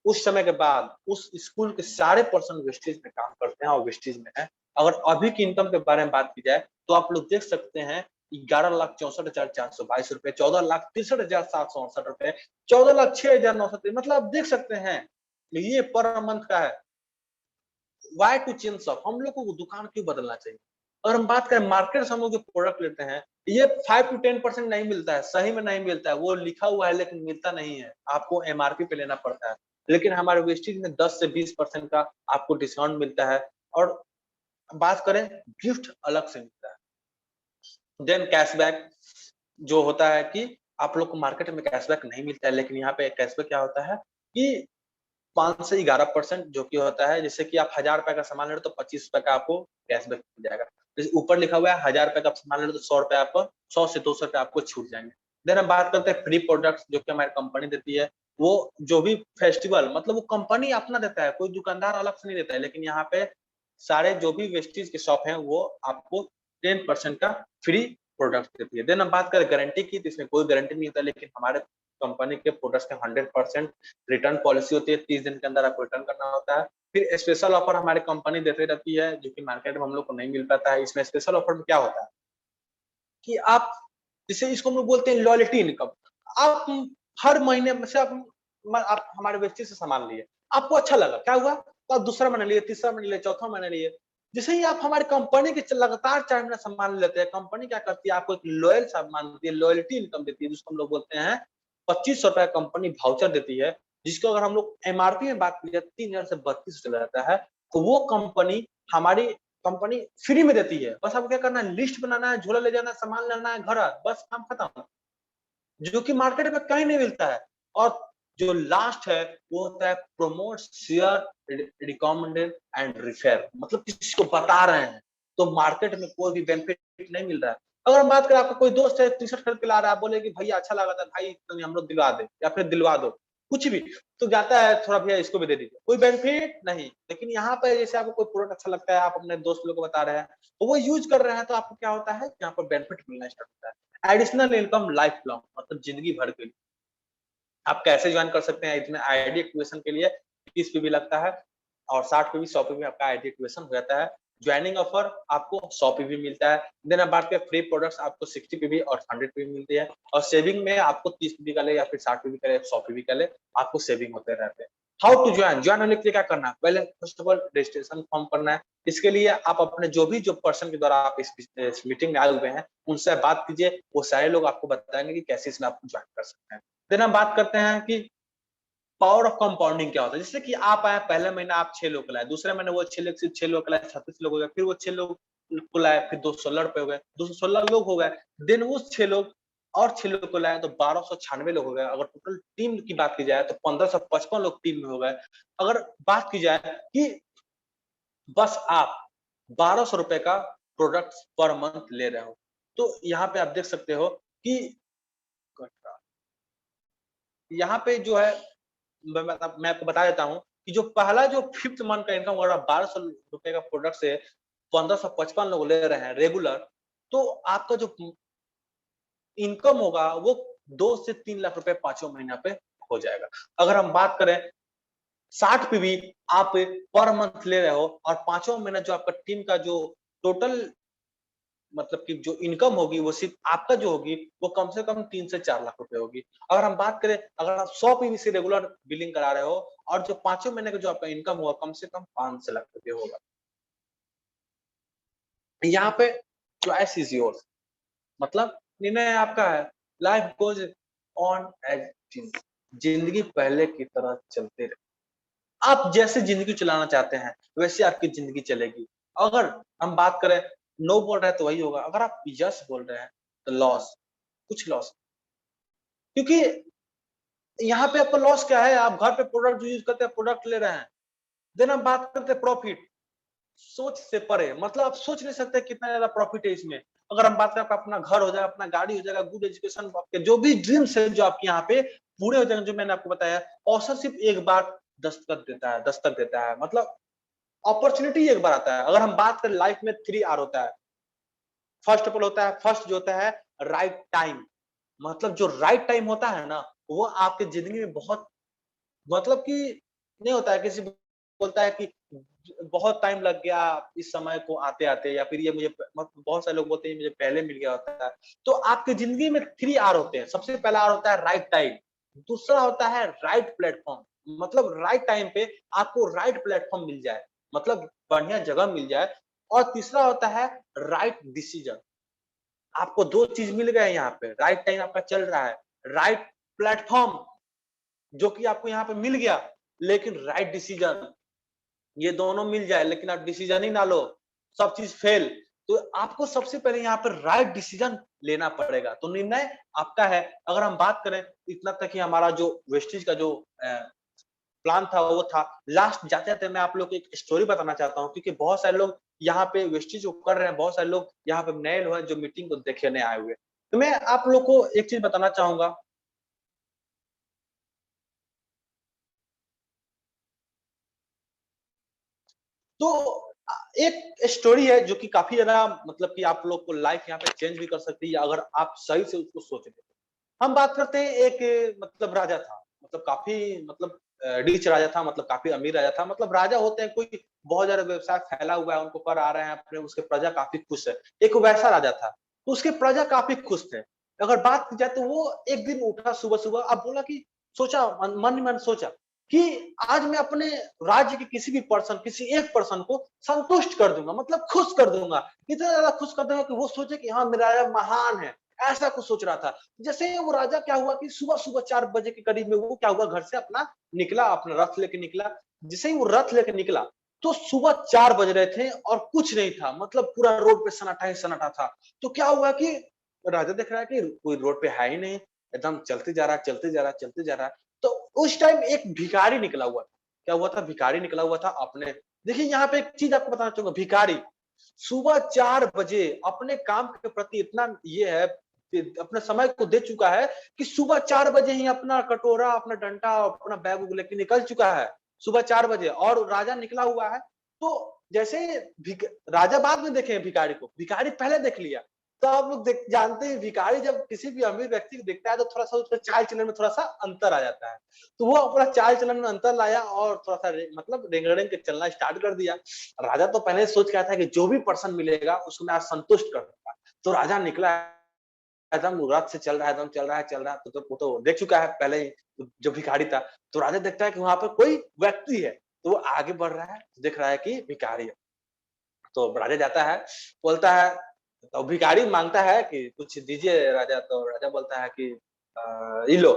उस समय के बाद उस स्कूल के सारे पर्सन वेस्टेज में काम करते हैं और वेस्टेज में है। अगर अभी की इनकम के बारे में बात की जाए तो आप लोग देख सकते हैं 11,64,422 रुपए, 14,63,768 रुपए, 14,06,900, मतलब आप देख सकते हैं ये पर मंथ का है। व्हाई टू चेंज शॉप, हम लोग को दुकान क्यों बदलना चाहिए। और हम बात करें मार्केट से हम लोग जो प्रोडक्ट लेते हैं, ये 5 टू 10% नहीं मिलता है, सही में नहीं मिलता है, वो लिखा हुआ है लेकिन मिलता नहीं है, आपको एमआरपी पे लेना पड़ता है। लेकिन हमारे वेस्टेज में 10 से 20% का आपको डिस्काउंट मिलता है। और बात करें, गिफ्ट अलग से मिलता है। देन कैशबैक जो होता है कि आप लोग को मार्केट में कैशबैक नहीं मिलता है, लेकिन यहाँ पे कैशबैक क्या होता है कि 5 से 11% जो कि होता है, जैसे कि आप 1000 रुपए का सामान ले रहे हो तो 25 रुपए का आपको कैशबैक मिल जाएगा। जैसे ऊपर लिखा हुआ है 1000 रुपए का आप सामान ले रहे हो तो 100 रुपए आपको, 100 से 200 रुपए आपको छूट जाएंगे। देन हम बात करते हैं फ्री प्रोडक्ट्स जो कि हमारी कंपनी देती है। वो जो भी फेस्टिवल, मतलब वो कंपनी अपना देता है, कोई दुकानदार अलग से नहीं देता है, लेकिन यहाँ पे सारे जो भी वेस्टीज के शॉप हैं वो आपको 10% का फ्री प्रोडक्ट देती है। देन हम बात करें गारंटी की, तो इसमें कोई गारंटी नहीं होता, लेकिन हमारे कंपनी के प्रोडक्ट्स का 100% रिटर्न पॉलिसी होती है, 30 दिन के अंदर आपको रिटर्न करना होता है। फिर स्पेशल ऑफर हमारी कंपनी देते रहती है जो कि मार्केट में हम लोग को नहीं मिल पाता है। इसमें स्पेशल ऑफर में क्या होता है कि आप, जैसे इसको हम लोग बोलते हैं लॉयल्टी इनकम। आप हर महीने में से आप हमारे वेबसाइट से सामान लिए, आपको अच्छा लगा, क्या हुआ तो आप दूसरा महीना लिए, तीसरा महीना लिए, चौथा महीना लिए। जैसे ही आप हमारी कंपनी के लगातार 4 महीना सामान लेते हैं, कंपनी क्या करती है, आपको एक लॉयल सामान देती है, लॉयल्टी इनकम देती है, जिसको हम लोग बोलते हैं 2500 रुपए कंपनी वाउचर देती है। जिसको अगर हम लोग एमआरपी में बात की जाए 3000 से 32 चला जाता है। तो वो कंपनी हमारी कंपनी फ्री में देती है। बस आपको क्या करना है, लिस्ट बनाना है, झोला ले जाना है, सामान लाना है घर, बस काम खत्म। जो कि मार्केट में कहीं नहीं मिलता है। और जो लास्ट है वो होता है promote, share, recommended and refer, मतलब किसी को बता रहे हैं तो मार्केट में कोई भी बेनिफिट नहीं मिल रहा है। अगर हम बात करें, आपका कोई दोस्त है टी शर्ट खरीद के ला रहा है, बोले कि भैया अच्छा लगा था भाई, तो हम लोग दिलवा दे या फिर दिलवा दो, कुछ भी, तो जाता है थोड़ा भैया इसको भी दे दीजिए, कोई बेनिफिट नहीं। लेकिन यहाँ पे जैसे आपको कोई प्रोडक्ट अच्छा लगता है, आप अपने दोस्त लोग को बता रहे हैं तो वो यूज कर रहे हैं, तो आपको क्या होता है, यहाँ पर बेनिफिट मिलना स्टार्ट होता है। एडिशनल इनकम लाइफ लॉन्ग, मतलब जिंदगी भर के लिए। आप कैसे ज्वाइन कर सकते हैं, इसमें आईडी एक्टिवेशन के लिए 30 पीवी लगता है और 60 पीवी 100 पीवी आपका आईडी एक्टिवेशन हो जाता है। ज्वाइनिंग ऑफर आपको 100 पीवी मिलता है। देन अब बात करें फ्री प्रोडक्ट्स, आपको 60 पीवी और 100 पीवी मिलती है। और सेविंग में आपको 30 पीवी का ले या फिर 60 पीवी का ले, 100 पीवी का ले, आपको सेविंग होते रहते हैं। हाउ टू ज्वाइन, ज्वाइन होने के लिए क्या करना है, पहले first of all registration form करना है। इसके लिए आप अपने जो भी जो पर्सन के द्वारा आप इस मीटिंग में आए हुए हैं उनसे बात कीजिए, वो सारे लोग आपको बताएंगे कि कैसे इसमें आप ज्वाइन कर सकते हैं। देन हम बात करते हैं कि पावर ऑफ कंपाउंडिंग क्या होता है। जैसे कि आप आए, पहले महीना आप 6 लोग को लाए, दूसरे महीने वो 6 लोग से 6 लोग को लाए, 36 लोग हो गए, फिर वो 6 लोग को लाए, फिर 216 रुपए हो गए, 216 लोग हो गए। देन वो 6 लोग और 6 लोग को लाए तो 1296 लोग हो गए। अगर टोटल टीम की बात की जाए तो 1555 लोग टीम में हो गए। अगर बात की जाए कि बस आप 1200 रुपए का प्रोडक्ट पर मंथ ले रहे हो, तो यहाँ पे आप देख सकते हो कि यहाँ पे जो है, मैं आपको बता देता हूँ कि जो पहला जो 5th मंथ का इनकम अगर आप 1200 रुपए का प्रोडक्ट से 1555 लोग ले रहे हैं रेगुलर, तो आपका जो इनकम होगा वो 2 से 3 लाख रुपए पांचों महीना पे हो जाएगा। अगर हम बात करें 60 पीवी आप पर मंथ ले रहे हो और पांचों महीना जो आपका टीम का जो टोटल मतलब कि जो इनकम होगी वो सिर्फ आपका जो होगी वो कम से कम 3 से 4 लाख रुपए होगी। अगर हम बात करें, अगर आप 100 पीवी से रेगुलर बिलिंग करा रहे हो और जो पांचों महीने का जो आपका इनकम हुआ कम से कम 5 से लाख रुपए होगा। यहाँ पे चॉइस इज योर्स, मतलब निर्णय आपका है। Life goes on as it is, जिंदगी पहले की तरह चलते रहे। आप जैसे जिंदगी चलाना चाहते हैं वैसे आपकी जिंदगी चलेगी। अगर हम बात करें नो बोल रहे हैं तो वही होगा, अगर आप यस बोल रहे हैं तो लॉस, कुछ लॉस, क्योंकि यहाँ पे आपका लॉस क्या है, आप घर पे प्रोडक्ट यूज करते हैं, प्रोडक्ट ले रहे हैं। देन हम बात करते हैं प्रॉफिट, सोच से परे, मतलब आप सोच नहीं सकते कितना ज्यादा प्रॉफिट है इसमें। अगर हम बात करें आपका अपना घर हो जाएगा, अपना गाड़ी हो जाएगा, गुड एजुकेशन, आपके जो भी ड्रीम्स है जो आपके यहाँ पे पूरे हो जाएंगे, जो मैंने आपको बताया, अवसर सिर्फ एक बार दस्तक देता है, मतलब अपॉर्चुनिटी एक बार आता है। अगर हम बात करें लाइफ में 3 R होता है। फर्स्ट ऑफ ऑल होता है, फर्स्ट जो होता है राइट टाइम, मतलब जो राइट टाइम होता है ना, वो आपके जिंदगी में बहुत, मतलब कि नहीं होता है, किसी बोलता है कि बहुत टाइम लग गया इस समय को आते-आते, या फिर ये मुझे बहुत सारे लोग बोलते हैं मुझे पहले मिल गया होता है। तो आपकी ज़िंदगी में 3 R होते हैं। सबसे पहला R होता है राइट टाइम, दूसरा होता है राइट प्लेटफ़ॉर्म, मतलब राइट टाइम पे आपको राइट प्लेटफ़ॉर्म मिल जाए, मतलब बढ़िया जगह मिल जाए, और तीसरा होता है राइट डिसीज़न। आपको 2 चीज़ मिल गए यहाँ पे, राइट टाइम आपका चल रहा है, राइट प्लेटफ़ॉर्म जो कि आपको यहाँ पे मिल गया, लेकिन राइट डिसीजन, ये दोनों मिल जाए लेकिन आप डिसीजन ही ना लो, सब चीज फेल। तो आपको सबसे पहले यहाँ पर राइट डिसीजन लेना पड़ेगा, तो निर्णय आपका है। अगर हम बात करें इतना तक ही, हमारा जो वेस्टेज का जो प्लान था वो था। लास्ट जाते जाते मैं आप लोग को एक स्टोरी बताना चाहता हूँ, क्योंकि बहुत सारे लोग यहाँ पे वेस्टेज को कर रहे हैं, बहुत सारे लोग यहाँ पे नए लोग हैं जो मीटिंग को देखने आए हुए। तो मैं आप लोग को एक चीज बताना चाहूंगा। तो एक स्टोरी है जो कि काफी ज्यादा, मतलब कि आप लोग को लाइफ यहाँ पे चेंज भी कर सकती है अगर आप सही से उसको सोच ले। हम बात करते हैं, एक मतलब राजा था, मतलब काफी, मतलब रिच राजा था, मतलब काफी अमीर राजा था। मतलब राजा होते हैं कोई बहुत ज्यादा व्यवसाय फैला हुआ है, उनको कर आ रहे हैं अपने, उसके प्रजा काफी खुश है, एक वैसा राजा था। तो उसके प्रजा काफी खुश थे। अगर बात की जाए तो वो एक दिन उठा सुबह सुबह, अब बोला कि सोचा, मन ही मन सोचा कि आज मैं अपने राज्य के किसी भी पर्सन, किसी एक पर्सन को संतुष्ट कर दूंगा, मतलब खुश कर दूंगा, इतना ज्यादा खुश कर दूंगा कि वो सोचे कि हाँ मेरा राजा महान है। ऐसा कुछ सोच रहा था। जैसे ही वो राजा क्या हुआ कि सुबह सुबह 4 बजे के करीब में वो क्या हुआ, घर से अपना निकला, अपना रथ लेके निकला। जैसे ही वो रथ लेके निकला, तो सुबह 4 बज रहे थे और कुछ नहीं था, मतलब पूरा रोड पे सन्नाटा ही सन्नाटा था। तो क्या हुआ कि राजा देख रहा है कि कोई रोड पे है ही नहीं, एकदम चलते जा रहा है, चलते जा रहा है, चलते जा रहा है। तो उस टाइम एक भिखारी निकला हुआ था। क्या हुआ था, भिखारी निकला हुआ था अपने। देखिए यहाँ पे एक चीज आपको बताना चाहूंगा, भिखारी सुबह 4 बजे अपने काम के प्रति इतना ये है, अपने समय को दे चुका है कि सुबह 4 बजे ही अपना कटोरा, अपना डंडा, अपना बैग उग लेके निकल चुका है सुबह 4 बजे, और राजा निकला हुआ है। तो जैसे राजा बाद में देखे भिखारी को, भिखारी पहले देख लिया। तो आप लोग जानते हैं भिखारी जब किसी भी अमीर व्यक्ति को देखता है तो थोड़ा सा उसका चाल चलन में थोड़ा सा अंतर आ जाता है। तो वो अपना चाल चलन में अंतर लाया और थोड़ा सा मतलब रेंग रेंग के चलना स्टार्ट कर दिया। राजा तो पहले सोच के आया था कि जो भी पर्सन मिलेगा उसको मैं आज संतुष्ट कर दूंगा। तो राजा निकला एकदम रथ से चल रहा है, एकदम चल रहा है, चल रहा है, तो वो तो देख चुका है पहले ही, जो भिखारी था। तो राजा देखता है कि वहां पर कोई व्यक्ति है, तो वो आगे बढ़ रहा है, देख रहा है कि भिखारी है। तो राजा जाता है, बोलता है, तो भिखारी मांगता है कि कुछ दीजिए राजा। तो राजा बोलता है कि ये लो,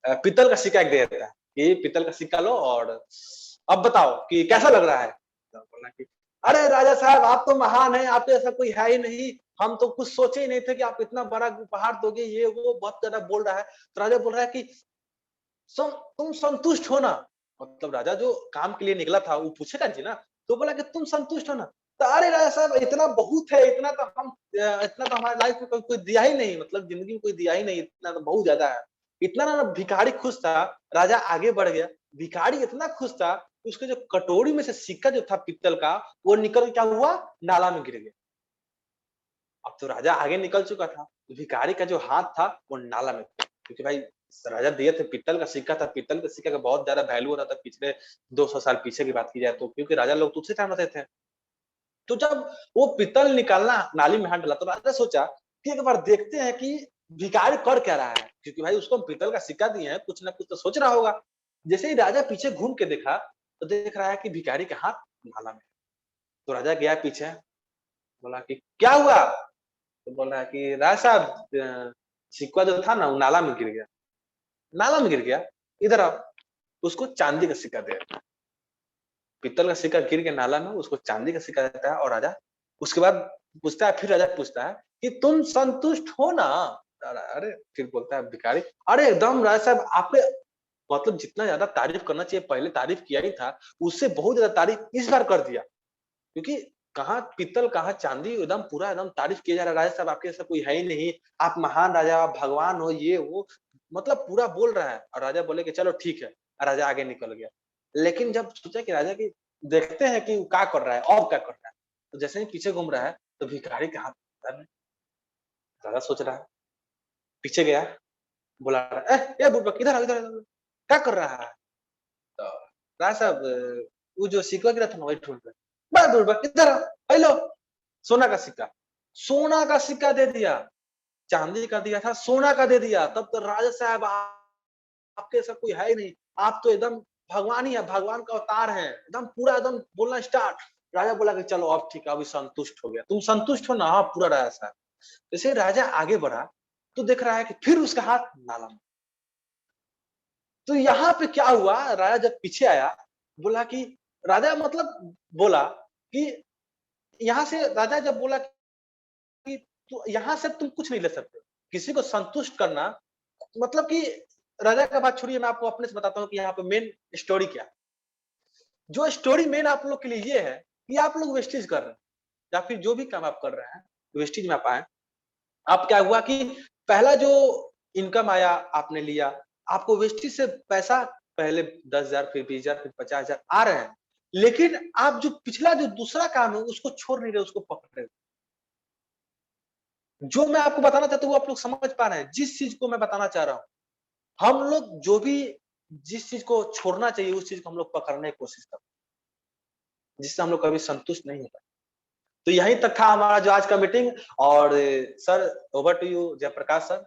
पीतल का सिक्का एक दे देता है कि पीतल का सिक्का लो, और अब बताओ कि कैसा लग रहा है। तो बोला कि अरे राजा साहब, आप तो महान हैं, आप तो ऐसा कोई है ही नहीं, हम तो कुछ सोचे ही नहीं थे कि आप इतना बड़ा उपहार दोगे, ये वो बहुत ज्यादा बोल रहा है। तो राजा बोल रहा है कि तुम संतुष्ट हो ना, मतलब राजा जो काम के लिए निकला था वो पूछेगा जी ना। तो बोला कि तुम संतुष्ट हो ना। तो अरे राजा साहब, इतना बहुत है, इतना तो हम इतना तो हमारे लाइफ में कोई दिया ही नहीं, मतलब जिंदगी में कोई दिया ही नहीं, इतना तो बहुत ज्यादा है। इतना ना भिखारी खुश था। राजा आगे बढ़ गया, भिखारी इतना खुश था, उसके जो कटोरी में से सिक्का जो था पीतल का, वो निकल क्या हुआ, नाला में गिर गया। अब तो राजा आगे निकल चुका था, तो भिखारी का जो हाथ था वो नाला में था। क्योंकि भाई राजा दिए थे, पीतल का सिक्का था, पीतल के सिक्के का बहुत ज्यादा वैल्यू होता था पिछले 200 साल पीछे की बात की जाए तो, क्योंकि राजा लोग तो उसी टाइम रहते थे। तो जब वो पीतल निकालना नाली में हाथ डाला, तो राजा सोचा कि एक बार देखते हैं कि भिखारी कर क्या रहा है, क्योंकि भाई उसको हम पीतल का सिक्का दिए हैं, कुछ ना कुछ तो सोच रहा होगा। जैसे ही राजा पीछे घूम के देखा, तो देख रहा है कि भिखारी का हाथ नाला में। तो राजा गया पीछे, बोला कि क्या हुआ। तो बोल रहा है कि राजा साहब, सिक्का जो था ना वो नाला में गिर गया। नाला में गिर गया, इधर आओ। उसको चांदी का सिक्का दे देता है। पीतल का सिक्का गिर के नाला में, उसको चांदी का सिक्का देता है और राजा उसके बाद पूछता है, फिर राजा पूछता है कि तुम संतुष्ट हो ना? अरे फिर बोलता है भिखारी, अरे एकदम राजा साहब, आपने मतलब जितना ज्यादा तारीफ करना चाहिए पहले तारीफ किया ही था, उससे बहुत ज्यादा तारीफ इस बार कर दिया। क्योंकि कहाँ पीतल कहाँ चांदी, एकदम पूरा एकदम तारीफ किया जा रहा है, राजा साहब आपके जैसा कोई है ही नहीं, आप महान राजा, आप भगवान हो, ये वो, मतलब पूरा बोल रहा है। और राजा बोले कि चलो ठीक है, राजा आगे निकल गया। लेकिन जब सोचा कि राजा की देखते हैं कि वो क्या कर रहा है और क्या कर रहा है, तो जैसे ही पीछे घूम रहा है तो भिखारी के हाथ में, राजा सोच रहा है, पीछे गया, बुला रहा है, ए बुड़बक इधर आ, इधर इधर, क्या कर रहा है? तो राजा साहब वो जो सिक्का गिरा था ना वही ढूंढ रहे, बड़ा बुड़बक इधर आ, हेलो, सोना का सिक्का, सोना का सिक्का दे दिया। चांदी का दिया था, सोना का दे दिया। तब तो राजा साहब आपके ऐसा कोई है ही नहीं, आप तो एकदम भगवान ही है, भगवान का अवतार है, एकदम पूरा एकदम बोलना स्टार्ट। राजा बोला कि चलो अब ठीक है, अभी संतुष्ट हो गया, तुम संतुष्ट हो ना? हाँ पूरा राजा साहब। जैसे राजा आगे बढ़ा तो देख रहा है कि फिर उसका हाथ नाला में। तो यहाँ पे क्या हुआ, राजा जब पीछे आया, बोला कि राजा मतलब बोला कि यहाँ से राजा जब बोला कि तो यहाँ से तुम कुछ नहीं ले सकते, किसी को संतुष्ट करना मतलब कि राजा का बात छोड़िए, मैं आपको अपने से बताता हूँ कि यहाँ पे मेन स्टोरी क्या है। जो स्टोरी मेन आप लोग के लिए ये है कि आप लोग वेस्टेज कर रहे हैं, या फिर जो भी काम आप कर रहे हैं वेस्टेज में आप आए। अब क्या हुआ कि पहला जो इनकम आया आपने लिया, आपको वेस्टेज से पैसा पहले 10,000 फिर 20,000 फिर 50,000 आ रहे हैं, लेकिन आप जो पिछला जो दूसरा काम है उसको छोड़ नहीं रहे, उसको पकड़ रहे। जो मैं आपको बताना चाहता हूँ वो आप लोग समझ पा रहे हैं, जिस चीज को मैं बताना चाह रहा हूँ, हम लोग जो भी जिस चीज को छोड़ना चाहिए उस चीज को हम लोग पकड़ने की कोशिश करते हैं, जिससे हम लोग कभी संतुष्ट नहीं होता। तो यहीं तक था हमारा जो आज का मीटिंग। और sir, over to you Jayprakash sir.